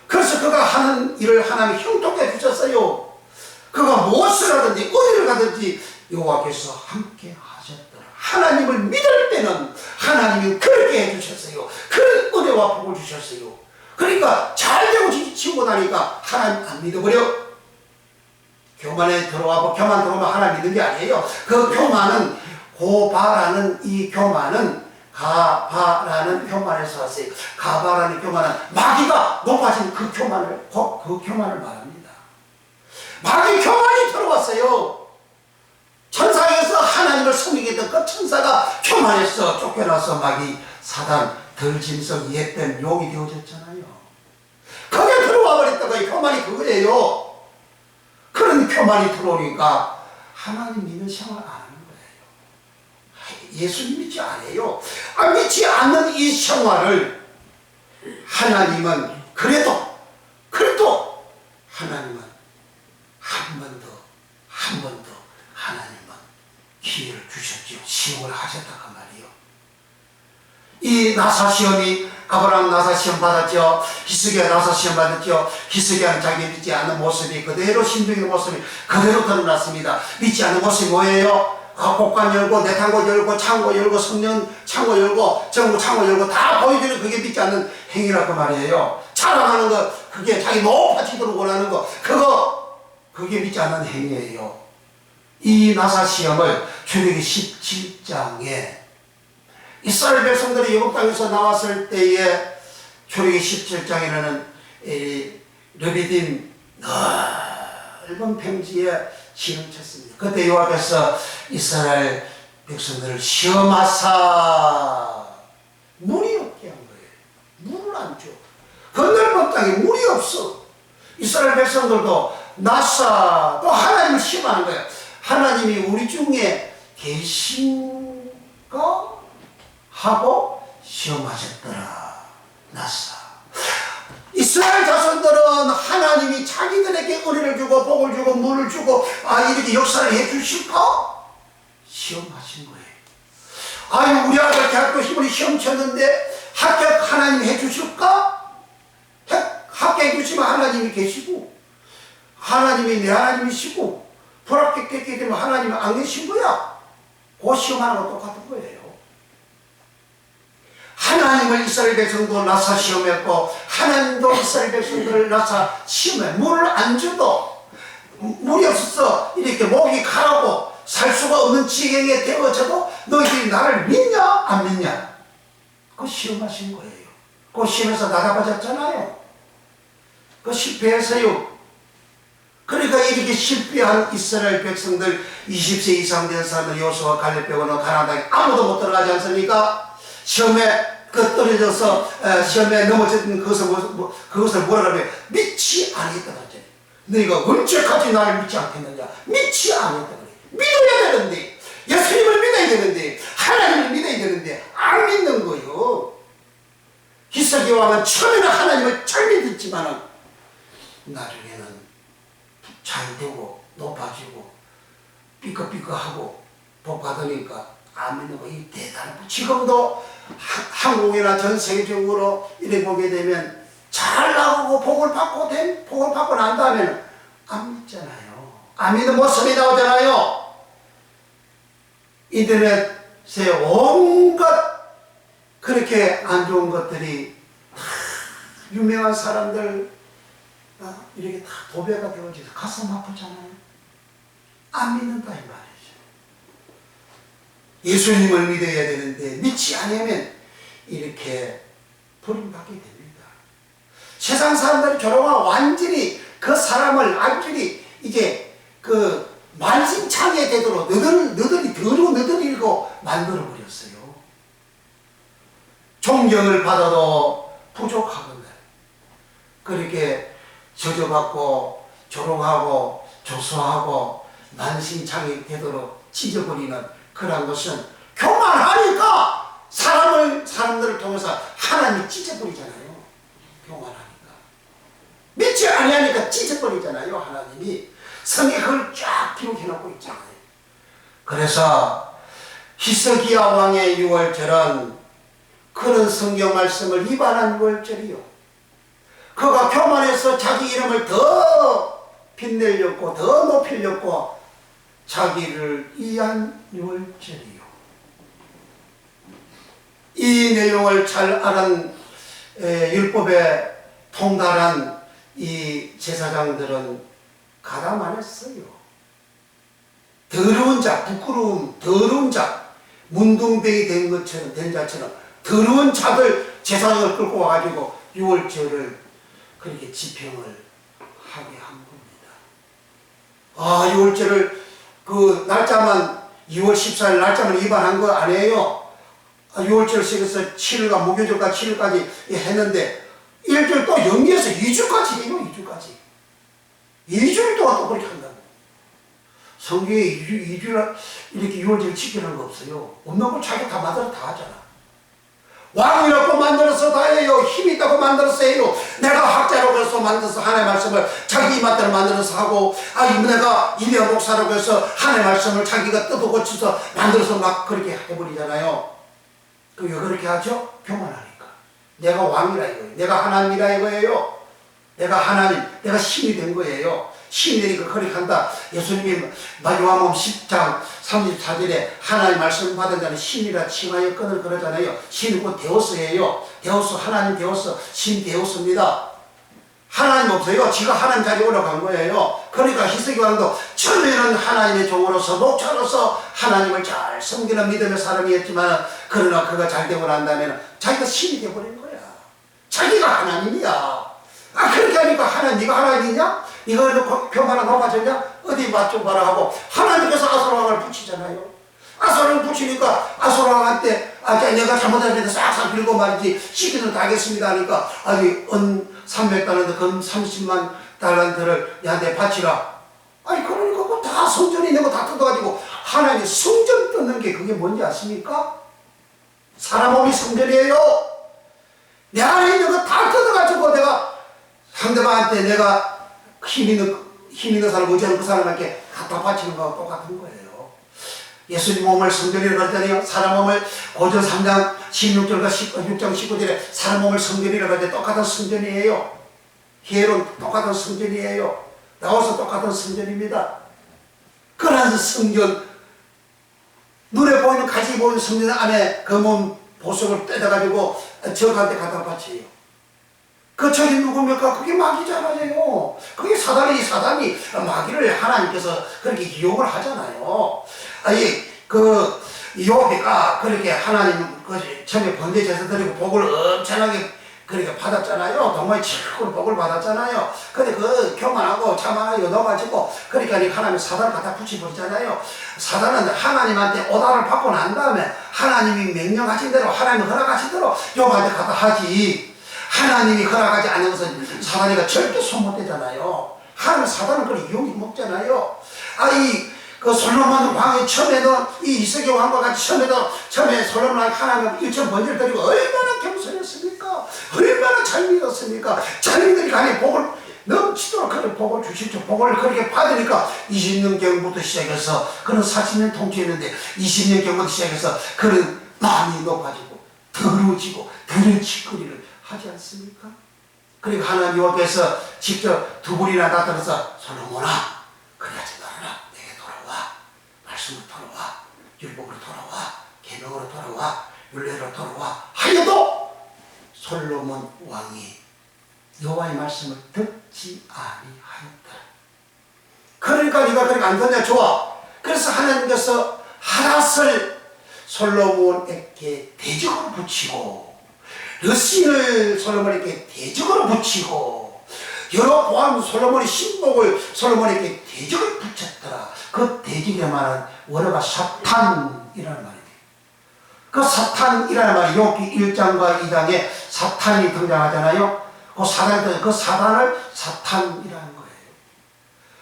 그래서 그가 하는 일을 하나님이 형통해 주셨어요. 그가 무엇을 하든지 어디를 가든지 여호와께서 함께 하셨더라. 하나님을 믿을 때는 하나님이 그렇게 해주셨어요. 그 은혜와 복을 주셨어요. 그러니까 잘 되고 지치고 나니까 하나님 안 믿어버려. 교만에 들어와서 교만 들어오면 하나님 믿는 게 아니에요. 그 교만은 고바라는 이 교만은 가바라는 교만에서 왔어요. 가바라는 교만은 마귀가 높아진 그 교만을 말합니다. 마귀 교만이 들어왔어요. 천사에서 하나님을 섬기겠던 그 천사가 교만에서 쫓겨나서 마귀 사단 덜짐승 옛뱀 용이 되어졌잖아요. 거기에 들어와 버렸다가 이 교만이 그거예요. 그런 교만이 들어오니까 하나님 믿는 생활 안 하는 거예요. 예수님 믿지 않아요. 믿지 않는 이 생활을 하나님은 그래도 하나님은 한 번 더 하나님은 기회를 주셨죠. 시험을 하셨다 그 말이요. 이 나사 시험이 아브라함 나사 시험 받았죠. 히스기야 나사 시험 받았죠. 히스기야는 자기 믿지 않는 모습이 그대로 심중의 모습이 그대로 드러났습니다. 믿지 않는 모습이 뭐예요? 복관 열고 내탕고 열고 창고 열고 성령 창고 열고 정부 창고 열고 다 보여주는 그게 믿지 않는 행위라고 말이에요. 자랑하는 거 그게 자기 높아지도록 원하는 거 그게 믿지 않는 행위예요. 이 나사 시험을 출애굽기 17장에 이스라엘 백성들이 애굽 땅에서 나왔을 때에 출애굽기 17장에는 르비딤 넓은 평지에 진을 쳤습니다. 그때 여호와께서 이스라엘 백성들을 시험하사 물이 없게 한 거예요. 물을 안 줘. 그 넓은 땅에 물이 없어. 이스라엘 백성들도 나사 또 하나님을 시험하는 거예요. 하나님이 우리 중에 계신가? 하고 시험하셨더라. 나사. 이스라엘 자손들은 하나님이 자기들에게 은혜를 주고 복을 주고 물을 주고 이렇게 역사를 해주실까? 시험하신 거예요. 우리 아들 대학교 힘을 시험 쳤는데 합격 하나님 해주실까? 합격해 주시면 하나님이 계시고 하나님이 내 하나님이시고 불합격했기 때문에 하나님이 안 계신 거야. 그 시험하는 거 똑같은 거예요. 하나님을 이스라엘 백성도 나사 시험했고 하나님도 이스라엘 백성들을 나사 시험해. 물을 안 줘도 물이 없어서 이렇게 목이 가라고 살 수가 없는 지경에 되어져도 너희들이 나를 믿냐 안 믿냐? 그거 시험하신 거예요. 그 시험에서 나가봐졌잖아요. 그 실패했어요. 그러니까 이렇게 실패한 이스라엘 백성들 20세 이상 된 사람들 여호수아 갈렙 빼고는 가나안 땅에 아무도 못 들어가지 않습니까? 시험에 떨어져서 시험에 넘어진 그것을 뭐라 그래요? 믿지 아니했다 그랬잖아요. 너희가 언제까지 나를 믿지 않겠느냐? 믿지 아니했다 그래요. 믿어야 되는데, 예수님을 믿어야 되는데, 하나님을 믿어야 되는데 안 믿는 거요. 히스기 왕은 처음에는 하나님을 잘 믿었지만은 나중에는 잘 되고 높아지고 삐걱삐걱하고 복 받으니까 안 믿는 거. 이 대단한 거. 지금도 한국이나 전 세계적으로 이래 보게 되면 잘 나가고 복을 받고 난 다음에는 안 믿잖아요. 안 믿는 모습이 나오잖아요. 인터넷에 온갖 그렇게 안 좋은 것들이 다 유명한 사람들 이렇게 다 도배가 되어져서 가슴 아프잖아요. 안 믿는다 이 말이죠. 예수님을 믿어야 되는데 믿지 않으면 이렇게 버림받게 됩니다. 세상 사람들이 저러면 완전히 그 사람을 완전히 이제 그 만신창이에 되도록 너들이 더러운 너들이고 만들어버렸어요. 존경을 받아도 부족하거든. 그렇게 저주받고 조롱하고 조소하고 만신창이 되도록 찢어버리는 그런 것은 교만하니까 사람들을 통해서 하나님이 찢어버리잖아요. 교만하니까. 믿지 아니하니까 찢어버리잖아요. 하나님이. 성경에 그걸 쫙 기록해놓고 있잖아요. 그래서 히스기야 왕의 유월절은 그런 성경 말씀을 위반한 유월절이요. 그가 교만해서 자기 이름을 더 빛내려고 더 높이려고 자기를 위한 유월절이요. 이 내용을 잘 아는 율법에 통달한 이 제사장들은 가담 안 했어요. 더러운 자, 부끄러움, 더러운 자, 문둥병이 된 자처럼 더러운 자들 제사장을 끌고 와가지고 유월절을 그렇게 집행을 하게 한 겁니다. 유월절을 그 날짜만 2월 14일 날짜만 위반한 거 아니에요. 유월절을 새겨서 7일과 목요일과 7일까지 했는데 일주일 또 연기해서 2주까지 해요. 2주까지. 2주일 동안 또 그렇게 한다고. 성경에 2주일 이렇게 유월절을 지키는 거 없어요. 없는 걸 자기 다 만들어 다 하잖아. 왕이라고 만들어서 다 해요. 힘이 있다고 만들어서 해요. 내가 학자라고 해서 만들어서 하나님의 말씀을 자기 입맛대로 만들어서 하고, 내가 이병 목사라고 해서 하나님의 말씀을 자기가 뜯어 고쳐서 만들어서 막 그렇게 해버리잖아요. 왜 그렇게 하죠? 교만하니까. 내가 왕이라 이거예요. 내가 하나님이라 이거예요. 내가 하나님, 내가 신이 된 거예요. 신이 되니까 그렇게 한다. 예수님이 요한복음 10장 34절에 하나님 말씀 받은 자는 신이라 칭하였거늘 그러잖아요. 신은 곧 데오스예요. 데오스, 하나님 데오스, 신 데오스입니다. 하나님 없어요. 지가 하나님 자리에 올라간 거예요. 그러니까 히스기 왕도 처음에는 하나님의 종으로서 목자로서 하나님을 잘 섬기는 믿음의 사람이었지만, 그러나 그가 잘 되고 난 다음에는 자기가 신이 되어버린 거야. 자기가 하나님이야. 그렇게 하니까 하나님, 네가 하나님이냐? 네가 교만하고 높아졌냐? 어디 맛 좀 봐라 하고 하나님께서 아소라왕을 붙이잖아요. 아소라왕을 붙이니까 아소라왕한테 내가 잘못했는데 싹싹 빌고 말이지 시키도록 하겠습니다 하니까 은 300달란트 금 30만 달란트를 얘한테 바치라. 그러니까 그거 다 성전에 있는 거 다 뜯어가지고 하나님 성전 뜯는 게 그게 뭔지 아십니까? 사람 몸이 성전이에요. 내 안에 있는 거 다 뜯어가지고 내가 상대방한테 내가 힘 있는 사람, 의지하는 그 사람에게 갖다 바치는 거하고 똑같은 거예요. 예수님 몸을 성전이라고 했더니 사람 몸을 고전 3장 16절과 6장 19절에 사람 몸을 성전이라고 했더니 똑같은 성전이에요. 히에론 똑같은 성전이에요. 나와서 똑같은 성전입니다. 그런 성전, 눈에 보이는 가지 보이는 성전 안에 그 몸 보석을 떼어가지고 적한테 갖다 바쳐요. 그 적이 누굽니까? 그게 마귀잖아요. 그게 사단이 마귀를 하나님께서 그렇게 이용을 하잖아요. 아니 그 요배가 그렇게 하나님 처음에 번제 제사 드리고 복을 엄청나게 그렇게 받았잖아요. 정말 최고로 복을 받았잖아요. 근데 그 교만하고 자만하고 넣어가지고 그러니까 하나님 사단을 갖다 붙여버리잖아요. 사단은 하나님한테 오다를 받고 난 다음에 하나님이 명령하신 대로 하나님이 허락하신 대로 요한테 갖다 하지. 하나님이 허락하지 않는 것은 사단이가 절대 손못대잖아요. 하나님 사단은 그걸 이용해 먹잖아요. 그 솔로몬 왕이 처음에도 이 이스기 왕과 같이 처음에 솔로몬 왕이 하나님 일천 번제를 드리고 얼마나 겸손했습니까? 얼마나 잘 믿었습니까? 잘 믿으니까 하나님 복을 넘치도록 그렇게 복을 주시죠. 복을 그렇게 받으니까 20년경부터 시작해서 그는 40년 통치했는데 20년경부터 시작해서 그는 마음이 높아지고 더러워지고 더러워지거리를 하지 않습니까? 그러니까 하나님 여호와께서 직접 두 분이나 나타나서 솔로몬아 그래야지 말아라. 내게 돌아와. 말씀으로 돌아와. 율법으로 돌아와. 계명으로 돌아와. 율례로 돌아와. 하여도 솔로몬 왕이 여호와의 말씀을 듣지 아니하였더라. 그러니까 네가 그렇게 안 듣냐? 좋아. 그래서 하나님께서 하닷을 솔로몬에게 대적으로 붙이고 르신을 솔로몬에게 대적으로 붙이고 여로보암 솔로몬의 신복을 솔로몬에게 대적을 붙였더라. 그 대적에 말한 원어가 사탄이라는 말이에요. 그 사탄이라는 말이 욥기 1장과 2장에 사탄이 등장하잖아요. 그 사단을 사탄이라는 거예요.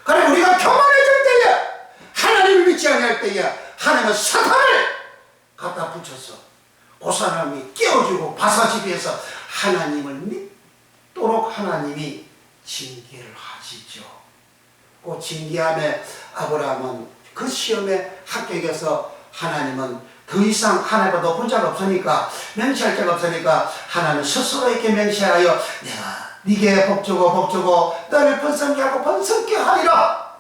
그래 우리가 교만해질 때에 하나님을 믿지 않을 때에 하나님은 사탄을 갖다 붙여서 그 사람이 깨워주고 바사지비해서 하나님을 믿도록 하나님이 징계를 하시죠. 그 징계함에 아브라함은 그 시험에 합격해서 하나님은 더 이상 하나님보다 높은 자가 없으니까 명시할 자가 없으니까 하나님은 스스로에게 명시하여 내가 네게 복주고 너를 번성케 하고 번성케 하리라.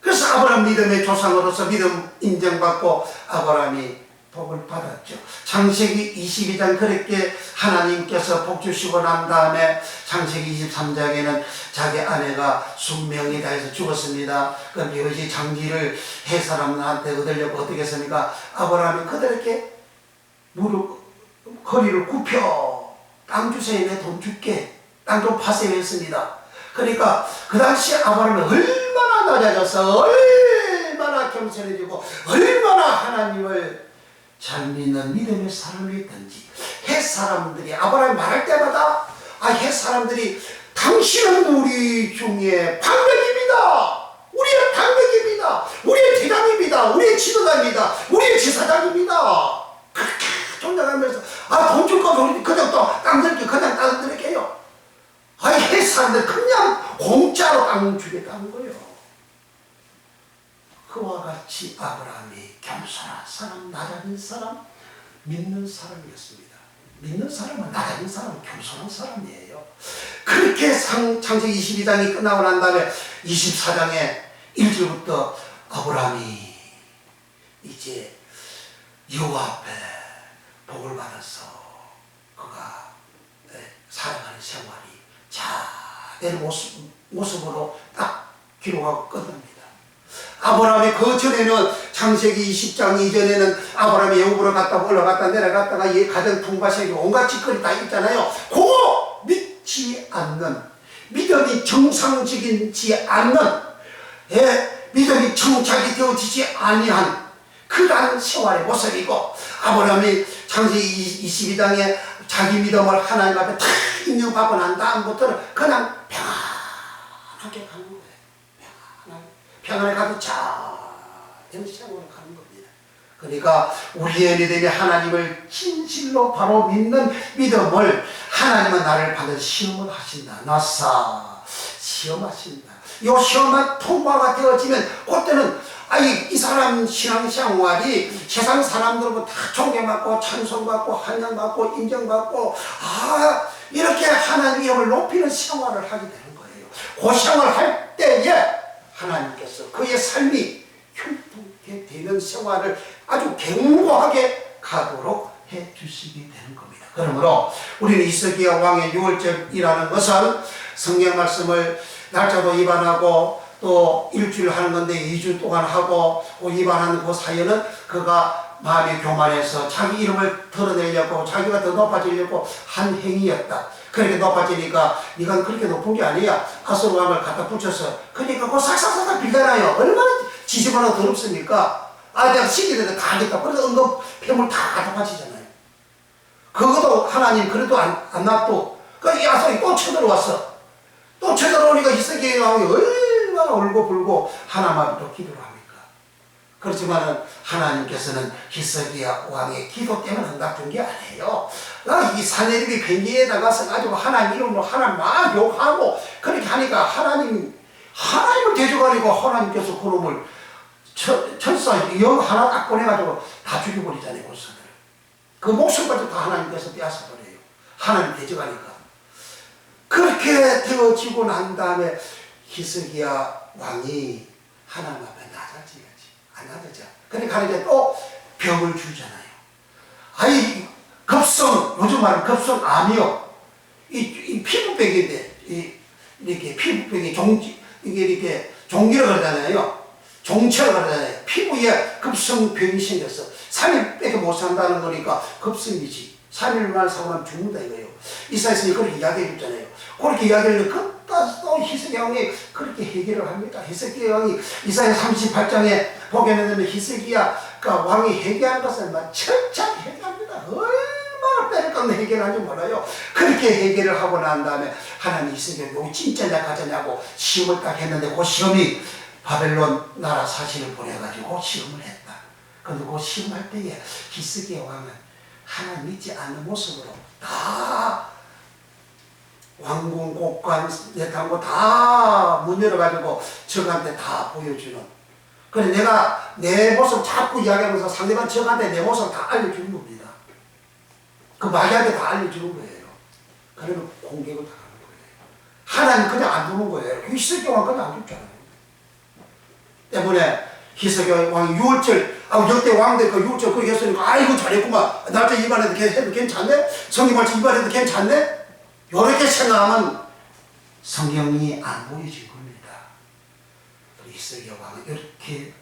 그래서 아브라함 믿음의 조상으로서 믿음 인정받고 아브라함이 복을 받았죠. 창세기 22장 그렇게 하나님께서 복 주시고 난 다음에 창세기 23장에는 자기 아내가 순명이 다해서 죽었습니다. 그럼 이것이 장지를 해 사람한테 얻으려고 어떻게 했습니까? 아브라함이 그들에게 허리를 굽혀 땅 주세요. 내 돈 줄게. 땅 좀 파세요 했습니다. 그러니까 그 당시 아브라함이 얼마나 낮아져서 얼마나 겸손해지고 얼마나 하나님을 잘 믿는 믿음의 사람이었던지 헷 사람들이 아브라함이 말할 때마다 헷 사람들이 당신은 우리 중에 방백입니다. 우리의 방백입니다. 우리의 대장입니다. 우리의 지도자입니다. 우리의 지사장입니다. 그렇게 존경하면서 돈 줄 거 그냥 또 땅 들게 그냥 땅 들게요. 헷 사람들 그냥 공짜로 땅 주겠다는 거예요. 그와 같이 아브라함이 겸손한 사람, 낮아진 사람, 믿는 사람이었습니다. 믿는 사람은 낮아진 사람은 겸손한 사람이에요. 그렇게 창세기 22장이 끝나고 난 다음에 24장에 1절부터 아브라함이 이제 여호와 앞에 복을 받아서 그가 살아가는 생활이 자된 모습으로 딱 기록하고 끝납니다. 아브라함이 그 전에는 창세기 20장 이전에는 아브라함이 영국으로 갔다가 올라갔다 내려갔다가 이 가정 풍파세계 온갖 짓거리 다 있잖아요. 그거 믿지 않는 믿음이 정상적이지 않는 믿음이 정착이 되어지지 아니한 그러한 생활의 모습이고 아브라함이 창세기 22장에 자기 믿음을 하나님 앞에 다 인정받고 난 다음부터는 그냥 평안하게 가는 거예요. 평안에 가도 작은 생활을 가는 겁니다. 그러니까 우리의 믿음이 하나님을 진실로 바로 믿는 믿음을 하나님은 나를 받은 시험을 하신다. 나사 시험하신다. 이 시험만 통과가 되어지면 그때는 이 사람 신앙생활이 세상 사람들하고 다 존경받고 찬송받고 환영받고 인정받고 이렇게 하나님의 영을 높이는 생활을 하게 되는 거예요. 그 생활을 할 때에 하나님께서 그의 삶이 흉통케 되는 생활을 아주 견고하게 가도록 해 주시게 되는 겁니다. 그러므로 우리는 히스기야 왕의 유월절이라는 것은 성경 말씀을 날짜도 위반하고 또 일주일 하는 건데 2주 동안 하고 위반하는 그 사이에는 그가 마음이 교만해서 자기 이름을 드러내려고 자기가 더 높아지려고 한 행위였다. 그렇게 높아지니까 네가 그렇게 높은 게 아니야. 아수르 왕을 갖다 붙여서 그러니까 그거 싹싹싹 빌잖아요. 얼마나 지저분하고 더럽습니까? 내가 시키는데 다 하겠다. 그래서 은금 폐물 다 똑같이잖아요. 그것도 하나님 그래도 안 놔둬. 이 아수르이 또 쳐들어왔어. 또 쳐들어오니까 히스기야 왕이 얼마나 울고불고 하나님 앞에 기도를 합니까? 그렇지만 하나님께서는 히스기야 왕의 기도 때문에 응답된 게 아니에요. 이 사내립이 변기에 나가서 가지고 하나님 이름으로 하나님 막 욕하고 그렇게 하니까 하나님을 대적하니까 하나님께서 그놈을 천사 영 하나 딱 보내가지고 다 죽여버리잖아요. 그 목숨까지 다 하나님께서 빼앗아버려요. 하나님 대적하니까. 그렇게 되어지고 난 다음에 히스기야 왕이 하나님 앞에 낮아져야지. 안 낮아져. 그러니까 이제 또 병을 주잖아요. 급성, 요즘 말은 급성암이요. 이 피부병인데, 이렇게 피부병이 이게 이렇게 종기라 그러잖아요. 종치라 그러잖아요. 피부에 급성병이 생겼어. 3일밖에 못 산다는 거니까 급성이지. 3일만 사고 나면 죽는다 이거예요. 이사야서 그렇게 이야기해 줬잖아요. 그렇게 이야기를 또 히스기야 왕이 그렇게 해결을 합니다. 히스기야 왕이 이사야 38장에 보게 되면 히스기야가 왕이 해결한 것을 철저히 해결합니다. 얼마나 빼를 깎는 해결하는지 몰라요. 그렇게 해결을 하고 난 다음에 하나님 히스기야 너 진짜 약하냐고 시험을 딱 했는데 그 시험이 바벨론 나라 사신을 보내가지고 시험을 했다. 그런데 그 시험할 때에 히스기야 왕은 하나님 믿지 않는 모습으로 다 왕궁, 곡관, 내탕고 다 문 열어가지고 적한테 다 보여주는. 그래 내가 내 모습 자꾸 이야기하면서 상대방 적한테 내 모습 다 알려주는 겁니다. 그 마귀한테 다 알려주는 거예요. 그러면 공격을 당하는 거예요. 하나님 그냥 안 두는 거예요. 히스기야 왕 그냥 안 줬잖아요. 때문에 히스기야 왕이 유월절, 역대 왕들 그 유월절 그렇게 했으니까 아이고 잘했구만. 날짜 위반해도 괜찮네? 성경 말씀 위반해도 괜찮네? 요렇게 생각하면 성경이 안 보여진 겁니다. 히스기야 왕은 이렇게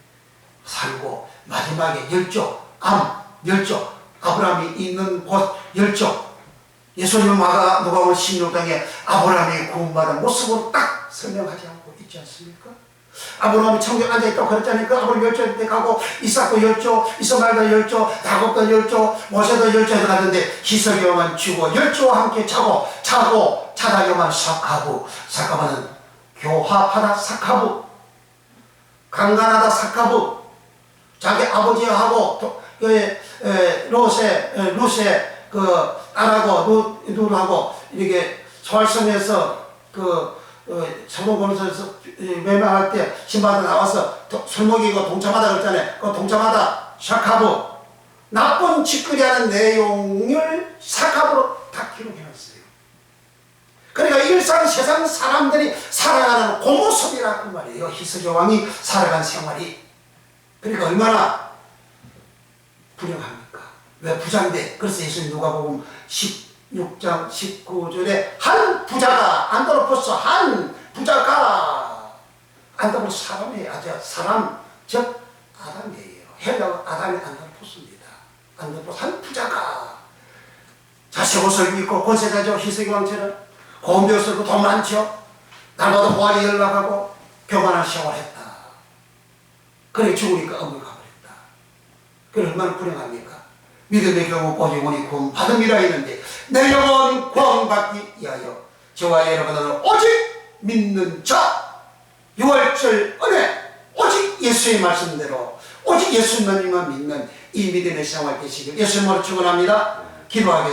살고 마지막에 열조, 아브라함이 있는 곳 열조, 예수님 누가복음 16장에 아브라함이 구원받은 모습으로 딱 설명하지 않고 있지 않습니까? 아브라함이 천국에 앉아있다고 그랬잖아요. 아브라함 열조 때 가고 이삭도 열조, 이스마엘도 열조, 야곱도 열조, 모세도 열조에 갔는데 히스기야만 죽어 열조와 함께 자다가만 사카부는 교합하다 사카부, 강간하다 사카부, 자기 아버지하고 루세 그 딸하고 누르하고 이렇게 소활성에서 소돔 고모라에서 멸망할 때 신바가 나와서 술 먹이고 동참하다 그랬잖아요. 그 동참하다 샤카부, 나쁜 짓거리 하는 내용을 사카부로 다 기록해놨어요. 그러니까 일상 세상 사람들이 살아가는 그 모습이라 그 말이에요. 히스기야 왕이 살아간 생활이. 그러니까 얼마나 불행합니까? 왜 부자인데? 그래서 예수님 누가복음 16장 19절에 한 부자가 안드로포스 한 부자가 안드로포스 사람이에요. 사람 즉 아담이에요. 헬라어 아담이 안드로포스입니다. 안드로포스 한 부자가 자식 옷을 입고 권세자죠. 히스기야 왕처럼 고운 벼슬 쓰고 돈 많죠. 날마다 호환이 연락하고 교만한 생활을 했다. 그래 죽으니까 어머니 가버렸다. 그래 얼마나 불행합니까? 믿음의 경우 오직 구원 받음이라 했는데 내 영혼 구원받기 위하여 저와 여러분은 오직 믿는 자, 유월절 은혜, 오직 예수의 말씀대로 오직 예수님만 믿는 이 믿음의 생활 되시길 예수님으로 축원합니다. 기도하겠습니다.